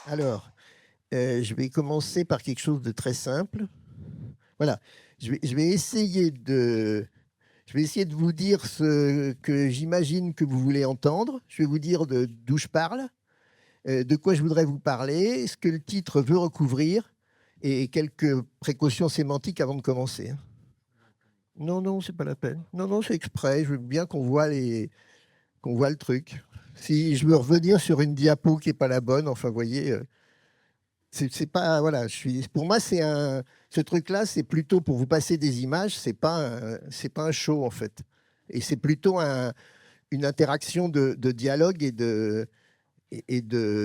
Alors, je vais commencer par quelque chose de très simple. Voilà, je vais essayer de vous dire ce que j'imagine que vous voulez entendre. Je vais vous dire d'où je parle, de quoi je voudrais vous parler, ce que le titre veut recouvrir et quelques précautions sémantiques avant de commencer, hein. Non, non, c'est pas la peine. Non, non, c'est exprès. Je veux bien qu'on voit le truc. Si je veux revenir sur une diapo qui est pas la bonne, enfin, vous voyez, c'est pas, voilà, pour moi, ce truc-là, c'est plutôt pour vous passer des images, c'est pas un show, en fait. Et c'est plutôt une interaction de dialogue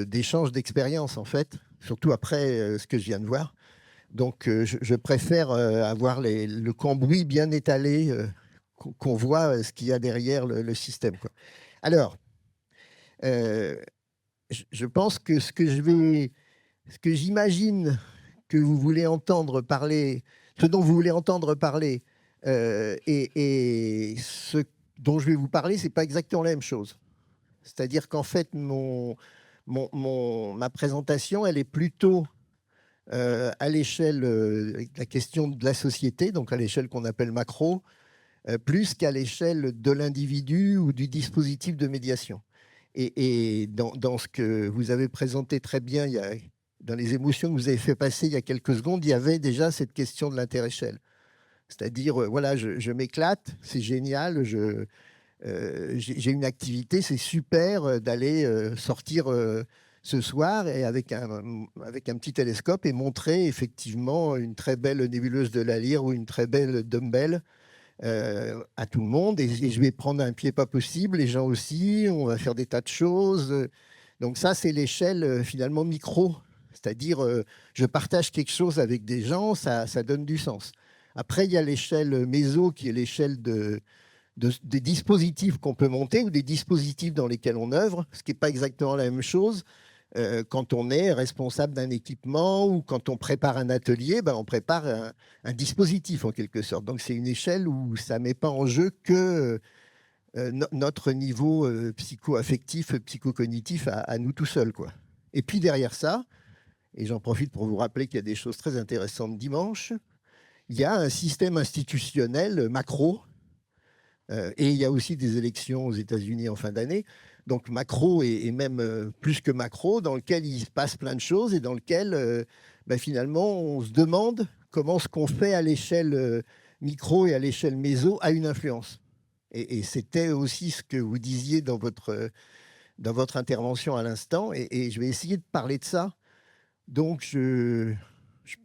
d'échange d'expérience, en fait, surtout après ce que je viens de voir. Donc, je préfère avoir le cambouis bien étalé, qu'on voit ce qu'il y a derrière le système, quoi. Alors, euh, je pense que ce que j'imagine que vous voulez entendre parler, ce dont vous voulez entendre parler, et ce dont je vais vous parler, c'est pas exactement la même chose. C'est-à-dire qu'en fait, ma présentation, elle est plutôt à l'échelle de la question de la société, donc à l'échelle qu'on appelle macro, plus qu'à l'échelle de l'individu ou du dispositif de médiation. Et dans ce que vous avez présenté très bien, dans les émotions que vous avez fait passer il y a quelques secondes, il y avait déjà cette question de l'interéchelle. C'est-à-dire, voilà, je m'éclate, c'est génial, j'ai une activité, c'est super d'aller sortir ce soir et avec un petit télescope et montrer effectivement une très belle nébuleuse de la Lyre ou une très belle dumbbell à tout le monde. Et je vais prendre un pied pas possible, les gens aussi, on va faire des tas de choses. Donc ça, c'est l'échelle finalement micro. C'est-à-dire, je partage quelque chose avec des gens, ça donne du sens. Après, il y a l'échelle méso, qui est l'échelle des dispositifs qu'on peut monter ou des dispositifs dans lesquels on œuvre, ce qui n'est pas exactement la même chose. Quand on est responsable d'un équipement ou quand on prépare un atelier, ben on prépare un dispositif en quelque sorte. Donc c'est une échelle où ça ne met pas en jeu que notre niveau psycho-affectif, psycho-cognitif à nous tout seuls, quoi. Et puis derrière ça, et j'en profite pour vous rappeler qu'il y a des choses très intéressantes dimanche, il y a un système institutionnel macro, et il y a aussi des élections aux États-Unis en fin d'année. Donc macro et même plus que macro, dans lequel il se passe plein de choses et dans lequel ben, finalement on se demande comment ce qu'on fait à l'échelle micro et à l'échelle méso a une influence. Et c'était aussi ce que vous disiez dans votre intervention à l'instant. Et je vais essayer de parler de ça. Donc je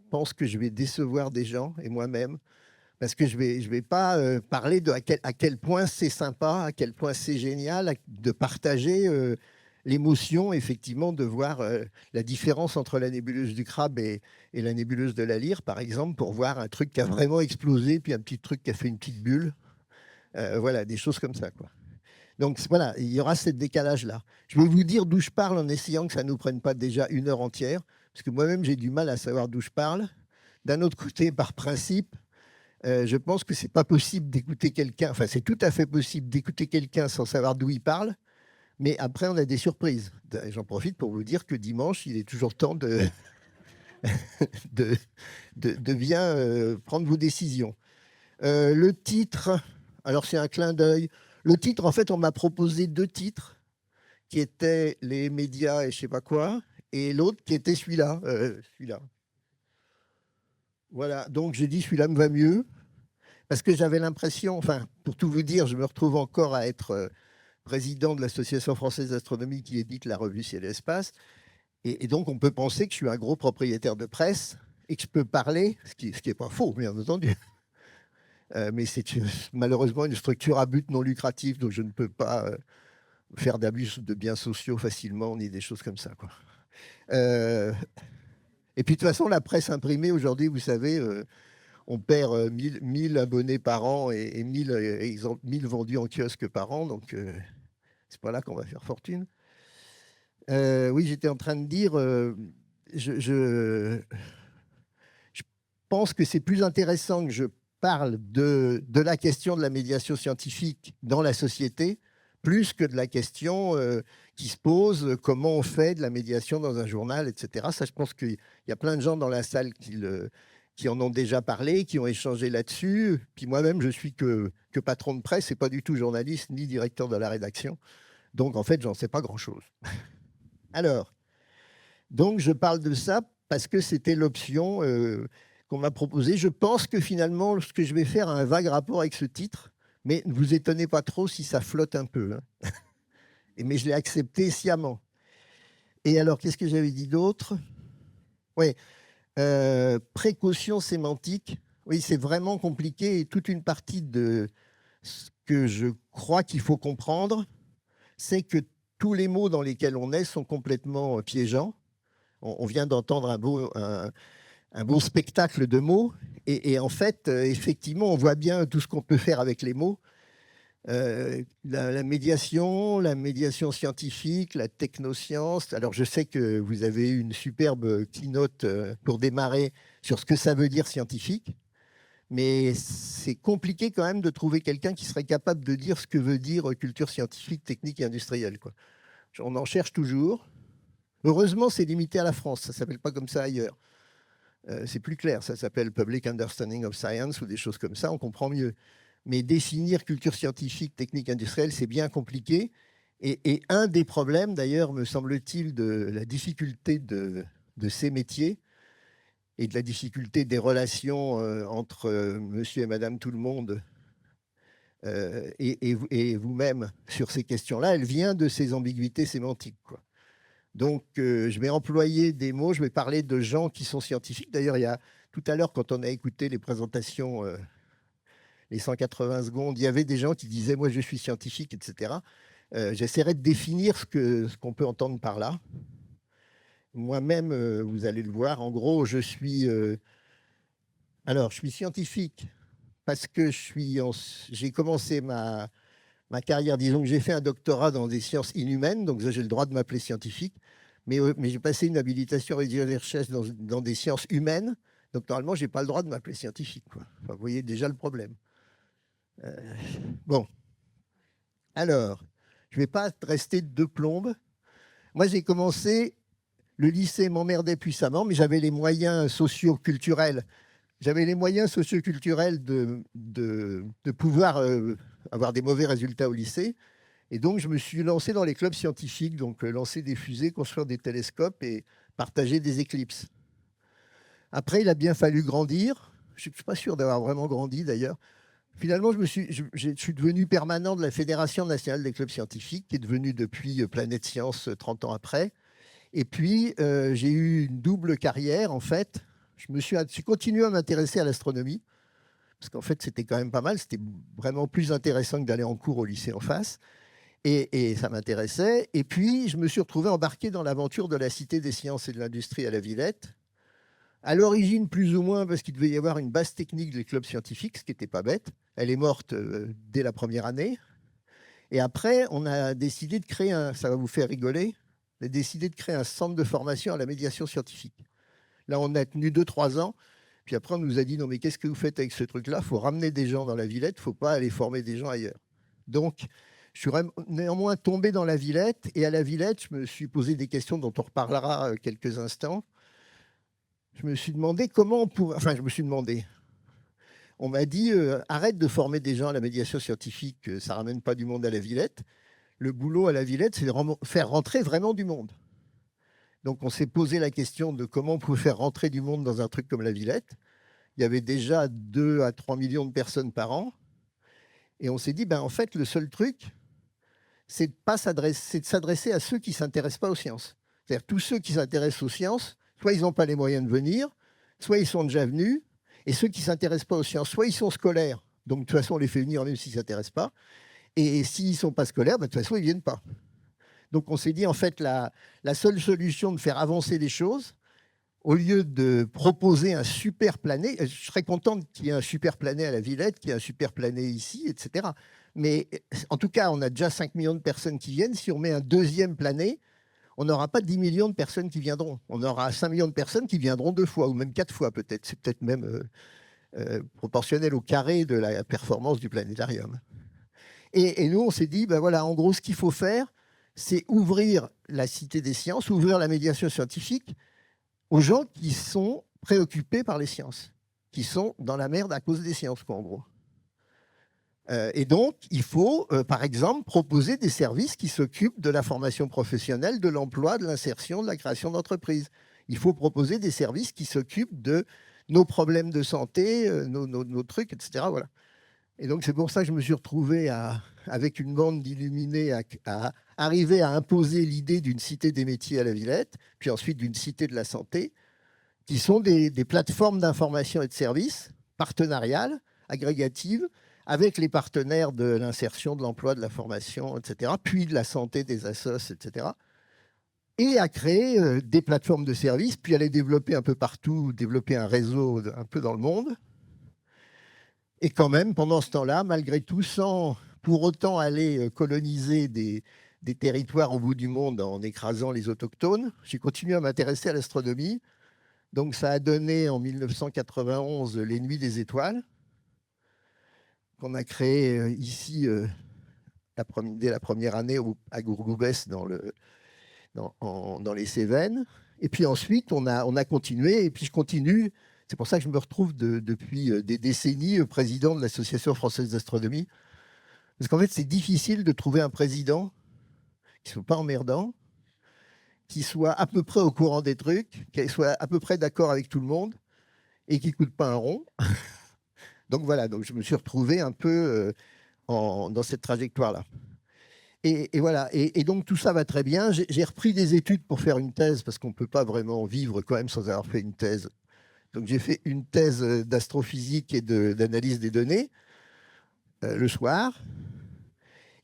pense que je vais décevoir des gens et moi-même parce que je vais pas parler de à quel point c'est sympa, à quel point c'est génial de partager l'émotion, effectivement, de voir la différence entre la nébuleuse du crabe et la nébuleuse de la lyre, par exemple, pour voir un truc qui a vraiment explosé, puis un petit truc qui a fait une petite bulle. Voilà, des choses comme ça, quoi. Donc voilà, il y aura ce décalage-là. Je vais vous dire d'où je parle en essayant que ça ne nous prenne pas déjà une heure entière, parce que moi-même, j'ai du mal à savoir d'où je parle. D'un autre côté, par principe, je pense que c'est pas possible d'écouter quelqu'un, enfin c'est tout à fait possible d'écouter quelqu'un sans savoir d'où il parle, mais après on a des surprises. J'en profite pour vous dire que dimanche, il est toujours temps de, de bien prendre vos décisions. Le titre, alors c'est un clin d'œil. Le titre, en fait, on m'a proposé deux titres qui étaient les médias et je sais pas quoi, et l'autre qui était celui-là. Celui-là. Voilà, donc j'ai dit celui-là me va mieux. Parce que j'avais l'impression, enfin, pour tout vous dire, je me retrouve encore à être président de l'Association française d'astronomie qui édite la revue Ciel et Espace. Et donc, on peut penser que je suis un gros propriétaire de presse et que je peux parler, ce qui est pas faux, bien entendu. Mais c'est malheureusement une structure à but non lucratif, donc je ne peux pas faire d'abus de biens sociaux facilement, ni des choses comme ça, quoi. Euh, et puis, de toute façon, la presse imprimée, aujourd'hui, vous savez, on perd 1000 abonnés par an et 1000 vendus en kiosque par an, donc c'est pas là qu'on va faire fortune. Oui, j'étais en train de dire, je, je, je pense que c'est plus intéressant que je parle de la question de la médiation scientifique dans la société, plus que de la question qui se pose, comment on fait de la médiation dans un journal, etc. Ça, je pense qu'il y a plein de gens dans la salle qui en ont déjà parlé, qui ont échangé là-dessus. Puis moi-même, je suis que patron de presse et pas du tout journaliste ni directeur de la rédaction. Donc, en fait, j'en sais pas grand-chose. Alors, donc, je parle de ça parce que c'était l'option qu'on m'a proposée. Je pense que finalement, ce que je vais faire a un vague rapport avec ce titre, mais ne vous étonnez pas trop si ça flotte un peu, hein. Mais je l'ai accepté sciemment. Et alors, qu'est-ce que j'avais dit d'autre? Oui, précaution sémantique. Oui, c'est vraiment compliqué et toute une partie de ce que je crois qu'il faut comprendre, c'est que tous les mots dans lesquels on est sont complètement piégeants. On vient d'entendre un beau spectacle de mots. Et en fait, effectivement, on voit bien tout ce qu'on peut faire avec les mots. La médiation scientifique, la technoscience. Alors, je sais que vous avez une superbe keynote pour démarrer sur ce que ça veut dire scientifique, mais c'est compliqué quand même de trouver quelqu'un qui serait capable de dire ce que veut dire culture scientifique, technique et industrielle, quoi. On en cherche toujours. Heureusement, c'est limité à la France. Ça ne s'appelle pas comme ça ailleurs. C'est plus clair. Ça s'appelle Public Understanding of Science ou des choses comme ça. On comprend mieux. Mais définir culture scientifique, technique, industrielle, c'est bien compliqué. Et un des problèmes, d'ailleurs, me semble-t-il, de la difficulté de ces métiers et de la difficulté des relations entre monsieur et madame tout le monde et vous-même sur ces questions-là, elle vient de ces ambiguïtés sémantiques, quoi. Donc, je vais employer des mots, je vais parler de gens qui sont scientifiques. D'ailleurs, il y a tout à l'heure, quand on a écouté les présentations, les 180 secondes, il y avait des gens qui disaient « moi, je suis scientifique », etc. J'essaierai de définir ce qu'on peut entendre par là. Moi-même, vous allez le voir, en gros, je suis scientifique parce que j'ai commencé ma carrière, disons que j'ai fait un doctorat dans des sciences inhumaines, donc j'ai le droit de m'appeler scientifique, mais j'ai passé une habilitation à des recherches dans des sciences humaines, donc normalement, je n'ai pas le droit de m'appeler scientifique, quoi. Enfin, vous voyez déjà le problème. Bon, alors, je ne vais pas rester de plombe. Moi, j'ai commencé, le lycée m'emmerdait puissamment, mais j'avais les moyens socio-culturels. J'avais les moyens socioculturels de pouvoir avoir des mauvais résultats au lycée. Et donc, je me suis lancé dans les clubs scientifiques, donc lancer des fusées, construire des télescopes et partager des éclipses. Après, il a bien fallu grandir. Je ne suis pas sûr d'avoir vraiment grandi, d'ailleurs. Finalement, je suis devenu permanent de la Fédération nationale des clubs scientifiques, qui est devenue depuis Planète Science 30 ans après. Et puis, j'ai eu une double carrière, en fait. Je suis continué à m'intéresser à l'astronomie, parce qu'en fait, c'était quand même pas mal. C'était vraiment plus intéressant que d'aller en cours au lycée en face. Et ça m'intéressait. Et puis, je me suis retrouvé embarqué dans l'aventure de la Cité des sciences et de l'industrie à la Villette. À l'origine, plus ou moins, parce qu'il devait y avoir une base technique des clubs scientifiques, ce qui n'était pas bête. Elle est morte dès la première année. Et après, on a décidé de créer ça va vous faire rigoler, on a décidé de créer un centre de formation à la médiation scientifique. Là, on a tenu 2-3 ans. Puis après, on nous a dit, non, mais qu'est-ce que vous faites avec ce truc-là? Il faut ramener des gens dans la Villette, il ne faut pas aller former des gens ailleurs. Donc, je suis néanmoins tombé dans la Villette. Et à la Villette, je me suis posé des questions dont on reparlera quelques instants. Je me suis demandé comment on pourrait... Enfin, je me suis demandé... On m'a dit, arrête de former des gens à la médiation scientifique, ça ne ramène pas du monde à la Villette. Le boulot à la Villette, c'est de faire rentrer vraiment du monde. Donc, on s'est posé la question de comment on pouvait faire rentrer du monde dans un truc comme la Villette. Il y avait déjà 2 à 3 millions de personnes par an. Et on s'est dit, en fait, le seul truc, c'est de s'adresser à ceux qui ne s'intéressent pas aux sciences. C'est-à-dire tous ceux qui s'intéressent aux sciences, soit ils n'ont pas les moyens de venir, soit ils sont déjà venus, et ceux qui ne s'intéressent pas aux sciences, soit ils sont scolaires, donc de toute façon on les fait venir même s'ils ne s'intéressent pas, et s'ils ne sont pas scolaires, de toute façon ils ne viennent pas. Donc on s'est dit, en fait, la seule solution de faire avancer les choses, au lieu de proposer un super plané, je serais content qu'il y ait un super plané à la Villette, qu'il y ait un super plané ici, etc. Mais en tout cas, on a déjà 5 millions de personnes qui viennent. Si on met un deuxième plané, on n'aura pas 10 millions de personnes qui viendront. On aura 5 millions de personnes qui viendront 2 fois, ou même 4 fois peut-être. C'est peut-être même proportionnel au carré de la performance du planétarium. Et nous, on s'est dit, ben voilà, en gros, ce qu'il faut faire, c'est ouvrir la Cité des sciences, ouvrir la médiation scientifique aux gens qui sont préoccupés par les sciences, qui sont dans la merde à cause des sciences, quoi, en gros. Et donc, il faut, par exemple, proposer des services qui s'occupent de la formation professionnelle, de l'emploi, de l'insertion, de la création d'entreprises. Il faut proposer des services qui s'occupent de nos problèmes de santé, nos trucs, etc. Voilà. Et donc, c'est pour ça que je me suis retrouvé avec une bande d'illuminés à arriver à imposer l'idée d'une cité des métiers à la Villette, puis ensuite d'une cité de la santé, qui sont des plateformes d'information et de services partenariales, agrégatives, avec les partenaires de l'insertion, de l'emploi, de la formation, etc., puis de la santé, des assos, etc., et à créer des plateformes de services, puis à les développer un peu partout, développer un réseau un peu dans le monde. Et quand même, pendant ce temps-là, malgré tout, sans pour autant aller coloniser des territoires au bout du monde en écrasant les autochtones, j'ai continué à m'intéresser à l'astronomie. Donc ça a donné en 1991 les Nuits des étoiles, qu'on a créé ici dès la première année à Gourgoubès dans les Cévennes. Et puis ensuite, on a continué, et puis je continue. C'est pour ça que je me retrouve depuis des décennies président de l'Association française d'astronomie. Parce qu'en fait, c'est difficile de trouver un président qui ne soit pas emmerdant, qui soit à peu près au courant des trucs, qui soit à peu près d'accord avec tout le monde et qui ne coûte pas un rond. Donc voilà, donc je me suis retrouvé un peu dans cette trajectoire-là. Et voilà, et donc tout ça va très bien. J'ai repris des études pour faire une thèse, parce qu'on ne peut pas vraiment vivre quand même sans avoir fait une thèse. Donc j'ai fait une thèse d'astrophysique et d'analyse des données le soir.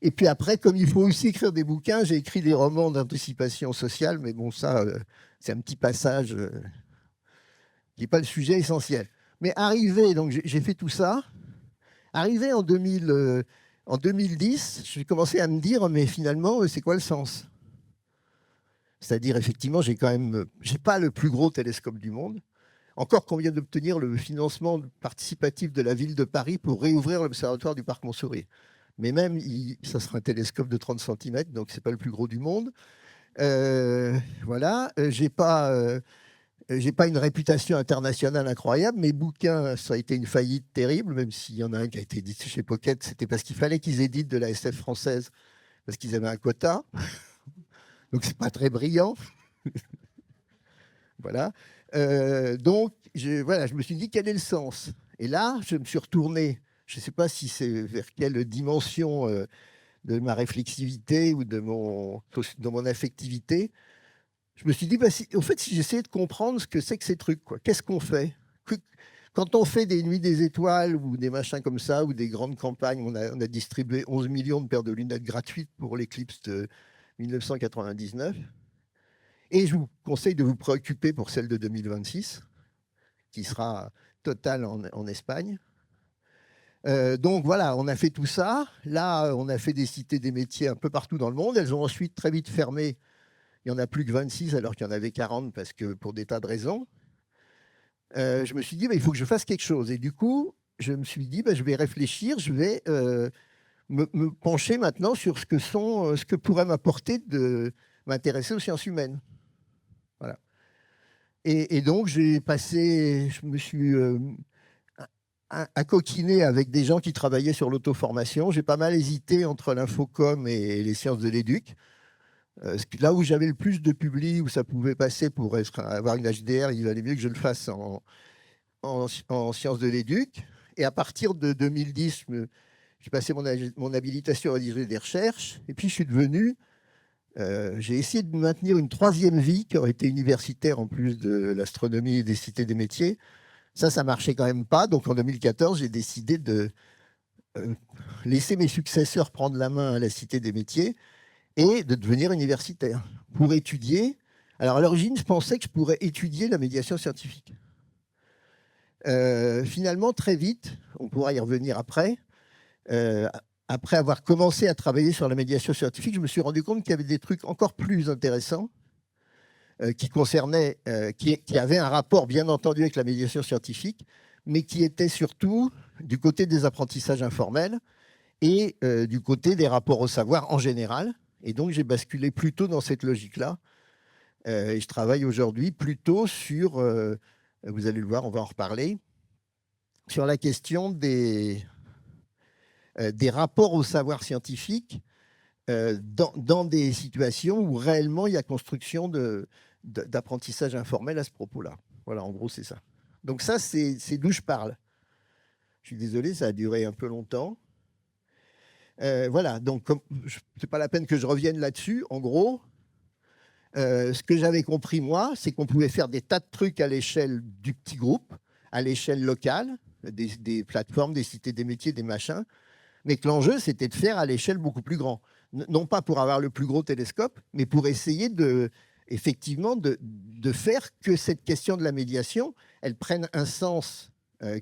Et puis après, comme il faut aussi écrire des bouquins, j'ai écrit des romans d'anticipation sociale, mais bon, ça, c'est un petit passage qui n'est pas le sujet essentiel. Mais arrivé, donc j'ai fait tout ça. Arrivé en 2010, j'ai commencé à me dire, mais finalement, c'est quoi le sens? C'est-à-dire, effectivement, j'ai pas le plus gros télescope du monde. Encore qu'on vient d'obtenir le financement participatif de la ville de Paris pour réouvrir l'observatoire du Parc Montsouris. Mais même, ça sera un télescope de 30 cm, donc c'est pas le plus gros du monde. Voilà, j'ai pas une réputation internationale incroyable. Mes bouquins, ça a été une faillite terrible, même s'il y en a un qui a été édité chez Pocket. C'était parce qu'il fallait qu'ils éditent de la SF française, parce qu'ils avaient un quota. Donc, c'est pas très brillant. Voilà. Donc, voilà, je me suis dit, quel est le sens? Et là, je me suis retourné, je ne sais pas si c'est vers quelle dimension de ma réflexivité ou de mon affectivité. Je me suis dit, au fait, si j'essayais de comprendre ce que c'est que ces trucs, quoi, qu'est-ce qu'on fait? Quand on fait des nuits des étoiles ou des machins comme ça, ou des grandes campagnes, on a distribué 11 millions de paires de lunettes gratuites pour l'éclipse de 1999. Et je vous conseille de vous préoccuper pour celle de 2026, qui sera totale en Espagne. Donc voilà, on a fait tout ça. Là, on a fait des cités des métiers un peu partout dans le monde. Elles ont ensuite très vite fermé. Il n'y en a plus que 26 alors qu'il y en avait 40 parce que pour des tas de raisons. Je me suis dit, il faut que je fasse quelque chose. Et du coup, je me suis dit, je vais réfléchir, je vais me pencher maintenant sur ce que pourrait m'apporter de m'intéresser aux sciences humaines. Voilà. Et donc, je me suis coquiner avec des gens qui travaillaient sur l'auto-formation. J'ai pas mal hésité entre l'infocom et les sciences de l'éduc. Là où j'avais le plus de public, où ça pouvait passer pour avoir une HDR, il valait mieux que je le fasse en sciences de l'éduc. Et à partir de 2010, j'ai passé mon habilitation à diriger des recherches. Et puis, je suis devenu... j'ai essayé de maintenir une troisième vie qui aurait été universitaire en plus de l'astronomie et des cités des métiers. Ça marchait quand même pas. Donc en 2014, j'ai décidé de laisser mes successeurs prendre la main à la cité des métiers et de devenir universitaire pour étudier. Alors à l'origine, je pensais que je pourrais étudier la médiation scientifique. Finalement, très vite, on pourra y revenir après, après avoir commencé à travailler sur la médiation scientifique, je me suis rendu compte qu'il y avait des trucs encore plus intéressants qui avaient un rapport, bien entendu, avec la médiation scientifique, mais qui étaient surtout du côté des apprentissages informels et du côté des rapports au savoir en général. Et donc, j'ai basculé plutôt dans cette logique-là. Et je travaille aujourd'hui plutôt sur, vous allez le voir, on va en reparler, sur la question des rapports au savoir scientifique dans des situations où réellement il y a construction d'apprentissage informel à ce propos-là. Voilà, en gros, c'est ça. Donc ça, c'est d'où je parle. Je suis désolé, ça a duré un peu longtemps. Voilà, donc c'est pas la peine que je revienne là-dessus. En gros, ce que j'avais compris, moi, c'est qu'on pouvait faire des tas de trucs à l'échelle du petit groupe, à l'échelle locale, des plateformes, des cités des métiers, des machins, mais que l'enjeu, c'était de faire à l'échelle beaucoup plus grand. Non pas pour avoir le plus gros télescope, mais pour essayer effectivement de faire que cette question de la médiation, elle prenne un sens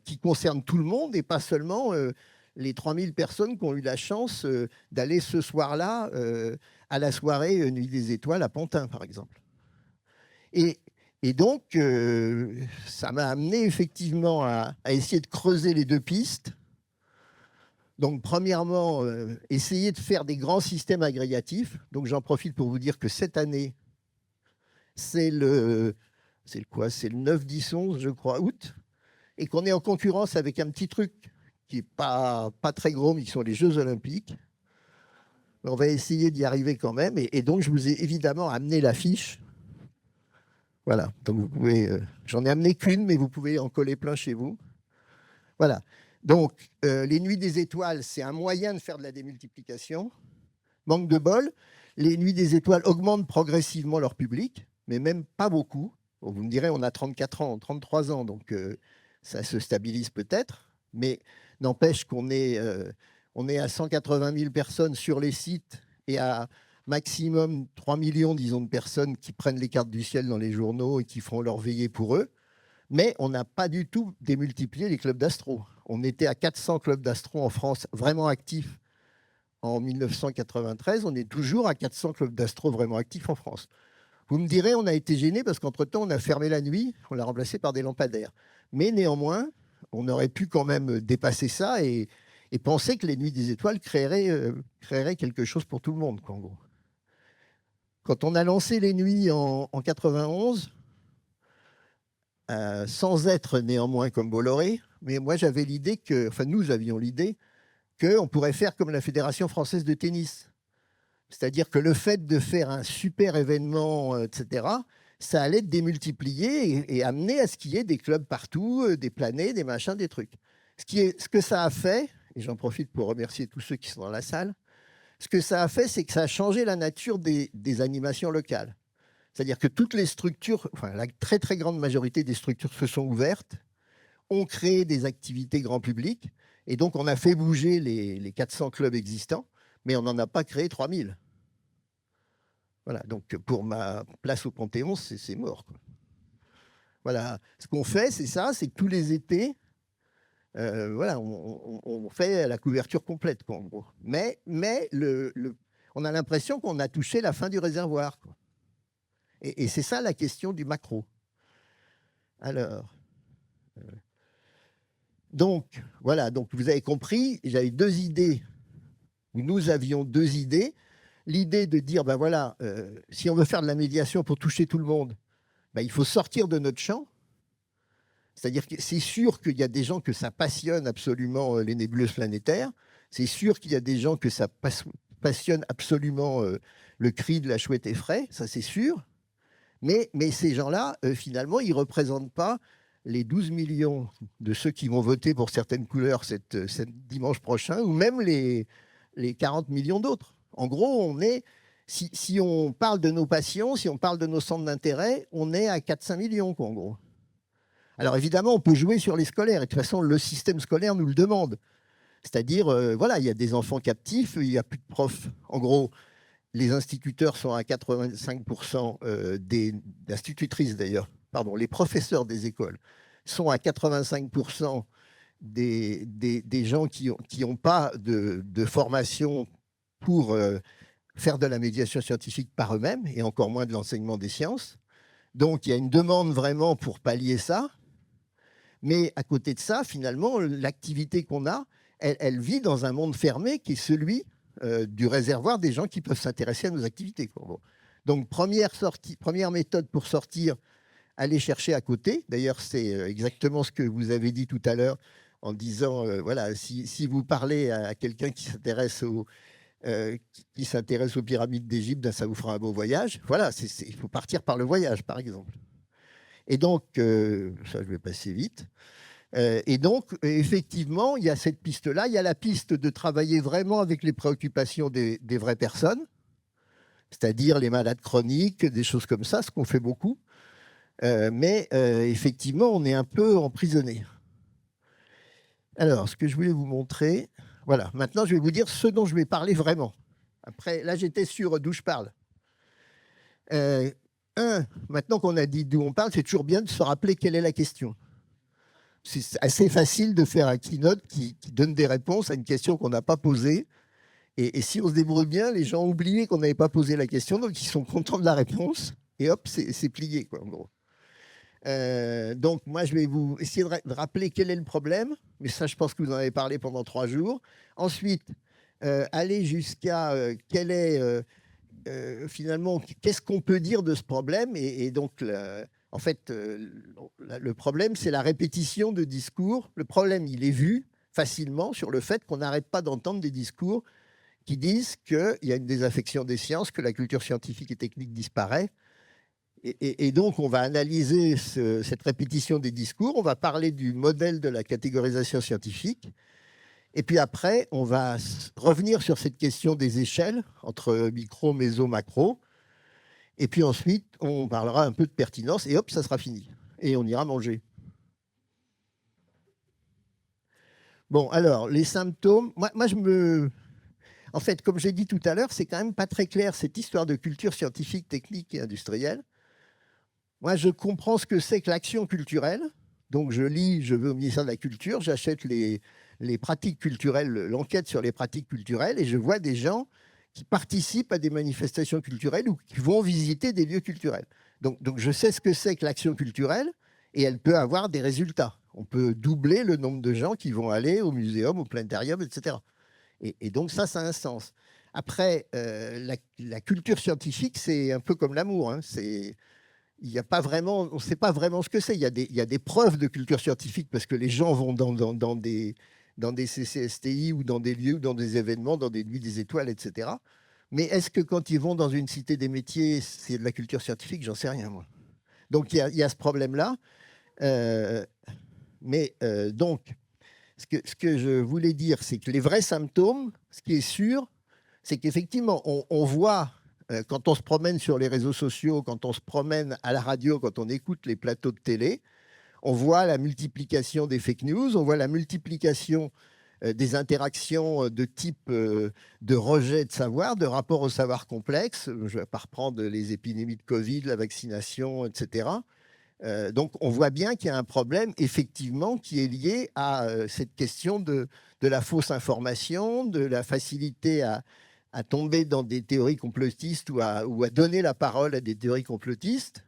qui concerne tout le monde et pas seulement les 3000 personnes qui ont eu la chance d'aller ce soir-là à la soirée Nuit des Étoiles à Pantin, par exemple. Et donc, ça m'a amené effectivement à essayer de creuser les deux pistes. Donc, premièrement, essayer de faire des grands systèmes agrégatifs. Donc, j'en profite pour vous dire que cette année, c'est le 9, 10, 11, je crois, août, et qu'on est en concurrence avec un petit truc qui n'est pas très gros, mais qui sont les Jeux Olympiques. On va essayer d'y arriver quand même. Et donc, je vous ai évidemment amené l'affiche. Voilà. Donc, vous pouvez. J'en ai amené qu'une, mais vous pouvez en coller plein chez vous. Voilà. Donc, les Nuits des Étoiles, c'est un moyen de faire de la démultiplication. Manque de bol. Les Nuits des Étoiles augmentent progressivement leur public, mais même pas beaucoup. Bon, vous me direz, on a 34 ans, 33 ans, donc ça se stabilise peut-être. Mais n'empêche qu'on est à 180 000 personnes sur les sites et à maximum 3 millions, disons, de personnes qui prennent les cartes du ciel dans les journaux et qui feront leur veillée pour eux. Mais on n'a pas du tout démultiplié les clubs d'astro. On était à 400 clubs d'astro en France vraiment actifs en 1993. On est toujours à 400 clubs d'astro vraiment actifs en France. Vous me direz, on a été gêné parce qu'entre-temps, on a fermé la nuit, on l'a remplacé par des lampadaires. Mais néanmoins, on aurait pu quand même dépasser ça et penser que les Nuits des Étoiles créeraient quelque chose pour tout le monde, quoi, en gros. Quand on a lancé les Nuits en 91, sans être néanmoins comme Bolloré, mais moi j'avais l'idée nous avions l'idée qu'on pourrait faire comme la Fédération française de tennis. C'est-à-dire que le fait de faire un super événement, etc., ça allait démultiplier et amener à ce qu'il y ait des clubs partout, des planets, des machins, des trucs. Ce que ça a fait, et j'en profite pour remercier tous ceux qui sont dans la salle, ce que ça a fait, c'est que ça a changé la nature des animations locales. C'est-à-dire que toutes les structures, enfin la très très grande majorité des structures se sont ouvertes, ont créé des activités grand public, et donc on a fait bouger les 400 clubs existants, mais on n'en a pas créé 3000. Voilà, donc pour ma place au Panthéon, c'est mort, quoi. Voilà, ce qu'on fait, c'est ça, c'est que tous les étés, voilà, on fait la couverture complète, quoi, en gros. Mais on a l'impression qu'on a touché la fin du réservoir, quoi. Et c'est ça la question du macro. Alors, donc, voilà, donc vous avez compris, j'avais deux idées, ou nous avions deux idées. L'idée de dire, ben voilà, si on veut faire de la médiation pour toucher tout le monde, ben il faut sortir de notre champ. C'est-à-dire que c'est sûr qu'il y a des gens que ça passionne absolument les nébuleuses planétaires. C'est sûr qu'il y a des gens que ça passionne absolument le cri de la chouette effraie, ça c'est sûr. Mais ces gens-là, finalement, ils ne représentent pas les 12 millions de ceux qui vont voter pour certaines couleurs cette dimanche prochain, ou même les 40 millions d'autres. En gros, si on parle de nos passions, si on parle de nos centres d'intérêt, on est à 4-5 millions, quoi, en gros. Alors évidemment, on peut jouer sur les scolaires, et de toute façon, le système scolaire nous le demande. C'est-à-dire, voilà, il y a des enfants captifs, il n'y a plus de profs. En gros, les instituteurs sont à 85%, des institutrices d'ailleurs, pardon, les professeurs des écoles sont à 85% des gens qui n'ont pas de formation pour faire de la médiation scientifique par eux-mêmes, et encore moins de l'enseignement des sciences. Donc, il y a une demande vraiment pour pallier ça. Mais à côté de ça, finalement, l'activité qu'on a, elle vit dans un monde fermé qui est celui du réservoir des gens qui peuvent s'intéresser à nos activités, quoi. Bon. Donc, première méthode pour sortir, aller chercher à côté. D'ailleurs, c'est exactement ce que vous avez dit tout à l'heure en disant, voilà, si vous parlez à quelqu'un qui s'intéresse aux pyramides d'Égypte, ben, ça vous fera un beau voyage. Voilà, il faut partir par le voyage, par exemple. Et donc, ça, je vais passer vite. Et donc, effectivement, il y a cette piste-là. Il y a la piste de travailler vraiment avec les préoccupations des vraies personnes, c'est-à-dire les malades chroniques, des choses comme ça, ce qu'on fait beaucoup. Mais effectivement, on est un peu emprisonné. Alors, ce que je voulais vous montrer, voilà, maintenant je vais vous dire ce dont je vais parler vraiment. Après, là j'étais sur d'où je parle. Maintenant qu'on a dit d'où on parle, c'est toujours bien de se rappeler quelle est la question. C'est assez facile de faire un keynote qui donne des réponses à une question qu'on n'a pas posée. Et si on se débrouille bien, les gens ont oublié qu'on n'avait pas posé la question, donc ils sont contents de la réponse. Et hop, c'est plié, quoi, en gros. Donc, moi, je vais vous essayer de rappeler quel est le problème, mais ça, je pense que vous en avez parlé pendant 3 jours. Ensuite, aller jusqu'à quel est, finalement, qu'est-ce qu'on peut dire de ce problème. Et donc, en fait, le problème, c'est la répétition de discours. Le problème, il est vu facilement sur le fait qu'on n'arrête pas d'entendre des discours qui disent qu'il y a une désaffection des sciences, que la culture scientifique et technique disparaît. Et donc, on va analyser cette répétition des discours, on va parler du modèle de la catégorisation scientifique, et puis après, on va revenir sur cette question des échelles entre micro, méso, macro, et puis ensuite, on parlera un peu de pertinence, et hop, ça sera fini. Et on ira manger. Bon, alors, les symptômes, en fait, comme j'ai dit tout à l'heure, c'est quand même pas très clair, cette histoire de culture scientifique, technique et industrielle. Moi, je comprends ce que c'est que l'action culturelle. Donc, je vais au ministère de la Culture, j'achète les pratiques culturelles, l'enquête sur les pratiques culturelles, et je vois des gens qui participent à des manifestations culturelles ou qui vont visiter des lieux culturels. Donc je sais ce que c'est que l'action culturelle, et elle peut avoir des résultats. On peut doubler le nombre de gens qui vont aller au muséum, au planétarium, etc. Et donc, ça a un sens. Après, la culture scientifique, c'est un peu comme l'amour, hein. Il y a pas vraiment, on ne sait pas vraiment ce que c'est. Il y a des preuves de culture scientifique parce que les gens vont dans des CCSTI ou dans des lieux, ou dans des événements, dans des nuits des étoiles, etc. Mais est-ce que quand ils vont dans une cité des métiers, c'est de la culture scientifique? J'en sais rien, moi. Donc, il y a ce problème-là. Donc, ce que je voulais dire, c'est que les vrais symptômes, ce qui est sûr, c'est qu'effectivement, on voit quand on se promène sur les réseaux sociaux, quand on se promène à la radio, quand on écoute les plateaux de télé, on voit la multiplication des fake news, on voit la multiplication des interactions de type de rejet de savoir, de rapport au savoir complexe. Je ne vais pas reprendre les épidémies de Covid, la vaccination, etc. Donc, on voit bien qu'il y a un problème, effectivement, qui est lié à cette question de la fausse information, de la facilité à tomber dans des théories complotistes ou à donner la parole à des théories complotistes,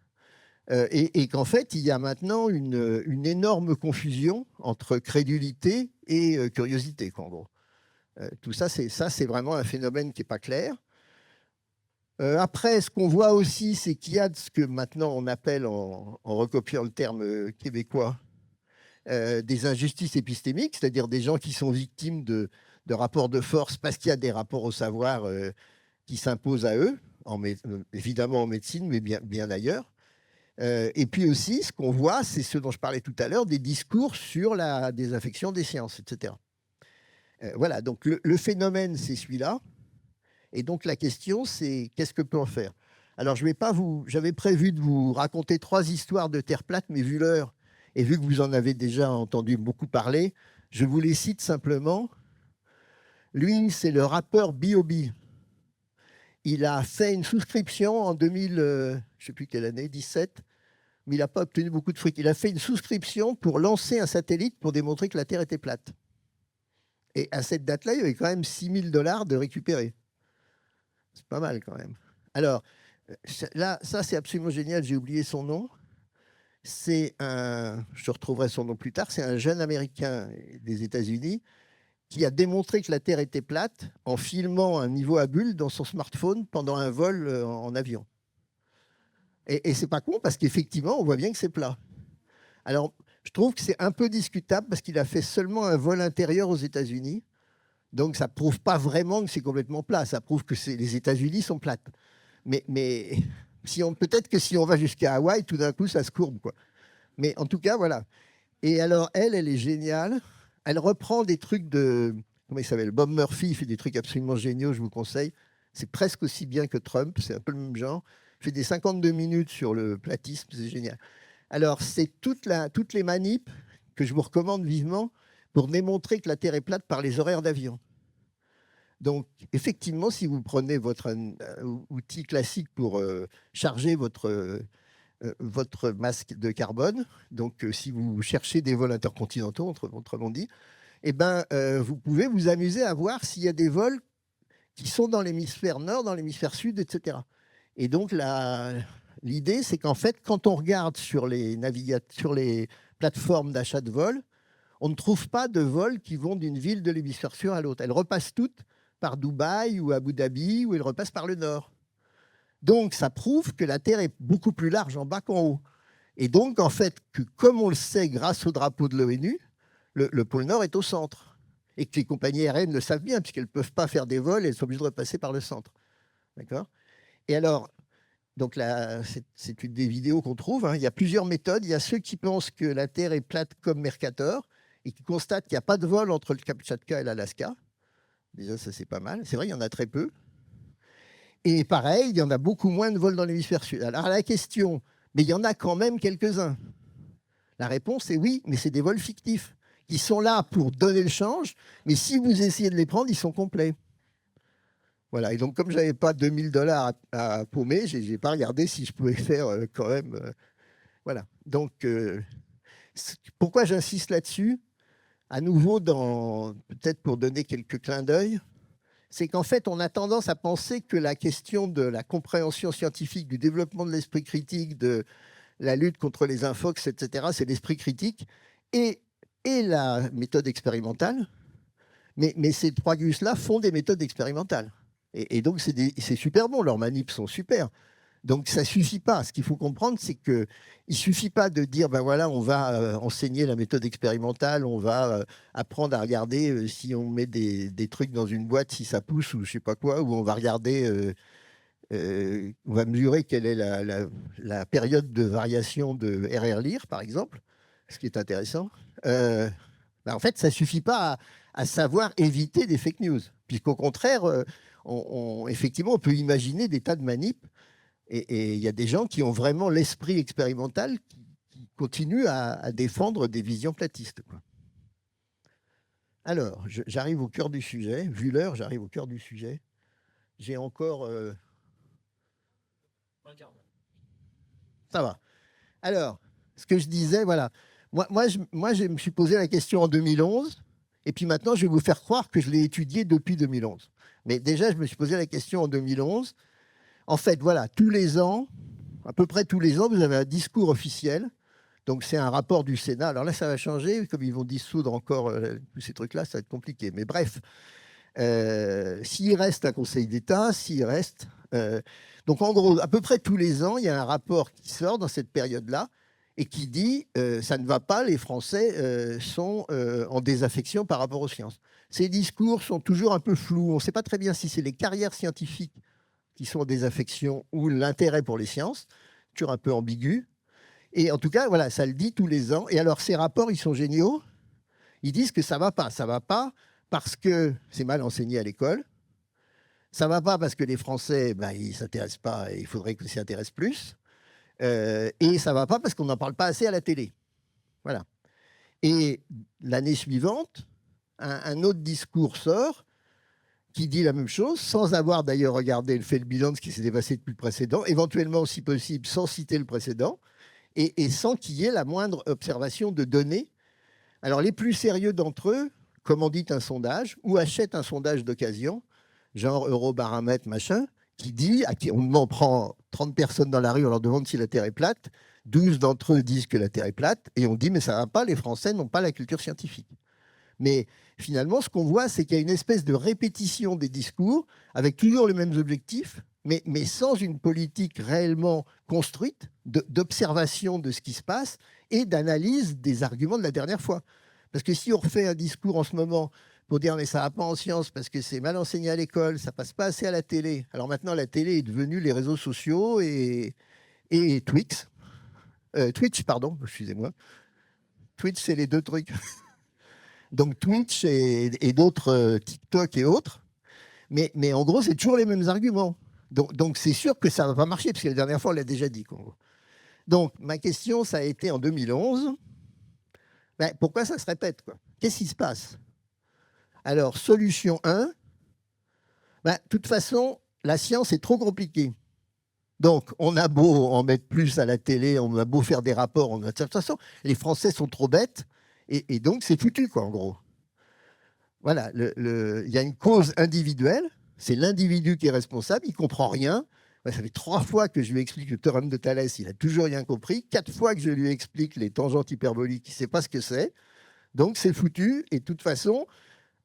et qu'en fait, il y a maintenant une énorme confusion entre crédulité et curiosité, quoi, en gros. Tout ça, c'est vraiment un phénomène qui n'est pas clair. Après, ce qu'on voit aussi, c'est qu'il y a ce que maintenant on appelle, en recopiant le terme québécois, des injustices épistémiques, c'est-à-dire des gens qui sont victimes de rapports de force parce qu'il y a des rapports au savoir qui s'imposent à eux, évidemment en médecine, mais bien ailleurs. Et puis aussi, ce qu'on voit, c'est ce dont je parlais tout à l'heure, des discours sur la désaffection des sciences, etc. Voilà, donc le phénomène, c'est celui-là. Et donc la question, c'est qu'est-ce que peut en faire? Alors, j'avais prévu de vous raconter 3 histoires de Terre plate, mais vu l'heure, et vu que vous en avez déjà entendu beaucoup parler, je vous les cite simplement. Lui, c'est le rappeur B.O.B. Il a fait une souscription en 2000, je ne sais plus quelle année, 17, mais il n'a pas obtenu beaucoup de fric. Il a fait une souscription pour lancer un satellite pour démontrer que la Terre était plate. Et à cette date-là, il y avait quand même $6 000 de récupérer. C'est pas mal quand même. Alors, là, ça c'est absolument génial, j'ai oublié son nom. Je retrouverai son nom plus tard, c'est un jeune Américain des États-Unis qui a démontré que la Terre était plate en filmant un niveau à bulles dans son smartphone pendant un vol en avion. Et c'est pas con parce qu'effectivement, on voit bien que c'est plat. Alors, je trouve que c'est un peu discutable parce qu'il a fait seulement un vol intérieur aux États-Unis. Donc, ça ne prouve pas vraiment que c'est complètement plat. Ça prouve que les États-Unis sont plates. Mais peut-être que si on va jusqu'à Hawaï, tout d'un coup, ça se courbe, quoi. Mais en tout cas, voilà. Et alors, elle est géniale. Elle reprend des trucs de... Comment il s'appelle? Bob Murphy, il fait des trucs absolument géniaux, je vous conseille. C'est presque aussi bien que Trump, c'est un peu le même genre. Il fait des 52 minutes sur le platisme, c'est génial. Alors, c'est toutes les manips que je vous recommande vivement pour démontrer que la Terre est plate par les horaires d'avion. Donc, effectivement, si vous prenez votre outil classique pour charger votre masque de carbone, donc si vous cherchez des vols intercontinentaux, autrement dit, eh ben, vous pouvez vous amuser à voir s'il y a des vols qui sont dans l'hémisphère nord, dans l'hémisphère sud, etc. Et donc, l'idée, c'est qu'en fait, quand on regarde sur les plateformes d'achat de vol, on ne trouve pas de vols qui vont d'une ville de l'hémisphère sud à l'autre. Elles repassent toutes par Dubaï ou Abu Dhabi, ou elles repassent par le nord. Donc, ça prouve que la Terre est beaucoup plus large en bas qu'en haut. Et donc, en fait, comme on le sait grâce au drapeau de l'ONU, le pôle Nord est au centre. Et que les compagnies aériennes le savent bien, puisqu'elles ne peuvent pas faire des vols, elles sont obligées de repasser par le centre. D'accord? Et alors, donc là, c'est une des vidéos qu'on trouve. Hein. Il y a plusieurs méthodes. Il y a ceux qui pensent que la Terre est plate comme Mercator et qui constatent qu'il n'y a pas de vol entre le Kamtchatka et l'Alaska. Déjà, ça, c'est pas mal. C'est vrai, il y en a très peu. Et pareil, il y en a beaucoup moins de vols dans l'hémisphère sud. Alors, la question, mais il y en a quand même quelques-uns. La réponse est oui, mais c'est des vols fictifs. Ils sont là pour donner le change, mais si vous essayez de les prendre, ils sont complets. Voilà. Et donc, comme je n'avais pas 2000 $ à paumer, je n'ai pas regardé si je pouvais faire quand même. Voilà. Donc, pourquoi j'insiste là-dessus? À nouveau, peut-être pour donner quelques clins d'œil, c'est qu'en fait, on a tendance à penser que la question de la compréhension scientifique, du développement de l'esprit critique, de la lutte contre les infox, etc., c'est l'esprit critique et la méthode expérimentale. Mais ces trois gus-là font des méthodes expérimentales. Et donc, c'est super bon, leurs manips sont super. Donc, ça ne suffit pas. Ce qu'il faut comprendre, c'est qu'il ne suffit pas de dire, ben voilà, on va enseigner la méthode expérimentale, on va apprendre à regarder si on met des trucs dans une boîte, si ça pousse ou je ne sais pas quoi, ou on va regarder, on va mesurer quelle est la période de variation de RR-Lire, par exemple, ce qui est intéressant. Ben en fait, ça ne suffit pas à savoir éviter des fake news, puisqu'au contraire, effectivement, on peut imaginer des tas de manips. Et il y a des gens qui ont vraiment l'esprit expérimental qui continuent à défendre des visions platistes, quoi. Alors, j'arrive au cœur du sujet. Vu l'heure, j'arrive au cœur du sujet. J'ai encore... Ça va. Alors, ce que je disais, voilà. Moi, je me suis posé la question en 2011. Et puis maintenant, je vais vous faire croire que je l'ai étudié depuis 2011. Mais déjà, je me suis posé la question en 2011. En fait, voilà, tous les ans, à peu près tous les ans, vous avez un discours officiel. Donc, c'est un rapport du Sénat. Alors là, ça va changer. Comme ils vont dissoudre encore tous ces trucs-là, ça va être compliqué. Mais bref, s'il reste un Conseil d'État, s'il reste... donc, en gros, à peu près tous les ans, il y a un rapport qui sort dans cette période-là et qui dit ça ne va pas, les Français sont en désaffection par rapport aux sciences. Ces discours sont toujours un peu flous. On ne sait pas très bien si c'est les carrières scientifiques qui sont en désaffection ou l'intérêt pour les sciences, toujours un peu ambigu. Et en tout cas, voilà, ça le dit tous les ans. Et alors, ces rapports, ils sont géniaux. Ils disent que ça ne va pas. Ça ne va pas parce que c'est mal enseigné à l'école. Ça ne va pas parce que les Français, ben, ils ne s'intéressent pas et il faudrait qu'ils s'y intéressent plus. Et ça ne va pas parce qu'on n'en parle pas assez à la télé. Voilà. Et l'année suivante, un autre discours sort qui dit la même chose, sans avoir d'ailleurs regardé le fait le bilan de ce qui s'était passé depuis le précédent, éventuellement, si possible, sans citer le précédent, et sans qu'il y ait la moindre observation de données. Alors, les plus sérieux d'entre eux commanditent un sondage ou achètent un sondage d'occasion, genre Eurobaromètre, machin, qui dit, on prend 30 personnes dans la rue, on leur demande si la Terre est plate, 12 d'entre eux disent que la Terre est plate, et on dit, mais ça ne va pas, les Français n'ont pas la culture scientifique. Mais finalement, ce qu'on voit, c'est qu'il y a une espèce de répétition des discours avec toujours les mêmes objectifs, mais sans une politique réellement construite d'observation de ce qui se passe et d'analyse des arguments de la dernière fois. Parce que si on refait un discours en ce moment pour dire mais ça va pas en sciences parce que c'est mal enseigné à l'école, ça passe pas assez à la télé. Alors maintenant, la télé est devenue les réseaux sociaux et Twitch. Twitch, pardon, excusez-moi. Twitch, c'est les deux trucs. Donc Twitch et d'autres, TikTok et autres. Mais en gros, c'est toujours les mêmes arguments. Donc c'est sûr que ça ne va pas marcher, parce que la dernière fois, on l'a déjà dit. Donc ma question, ça a été en 2011. Ben, pourquoi ça se répète, quoi? Qu'est-ce qui se passe? Alors, solution 1, ben, de toute façon, la science est trop compliquée. Donc, on a beau en mettre plus à la télé, on a beau faire des rapports, de toute façon, les Français sont trop bêtes, et donc c'est foutu, quoi, en gros. Voilà, il y a une cause individuelle, c'est l'individu qui est responsable, il ne comprend rien. Ça fait 3 fois que je lui explique le théorème de Thalès, il n'a toujours rien compris. 4 fois que je lui explique les tangentes hyperboliques, il ne sait pas ce que c'est. Donc c'est foutu, et de toute façon,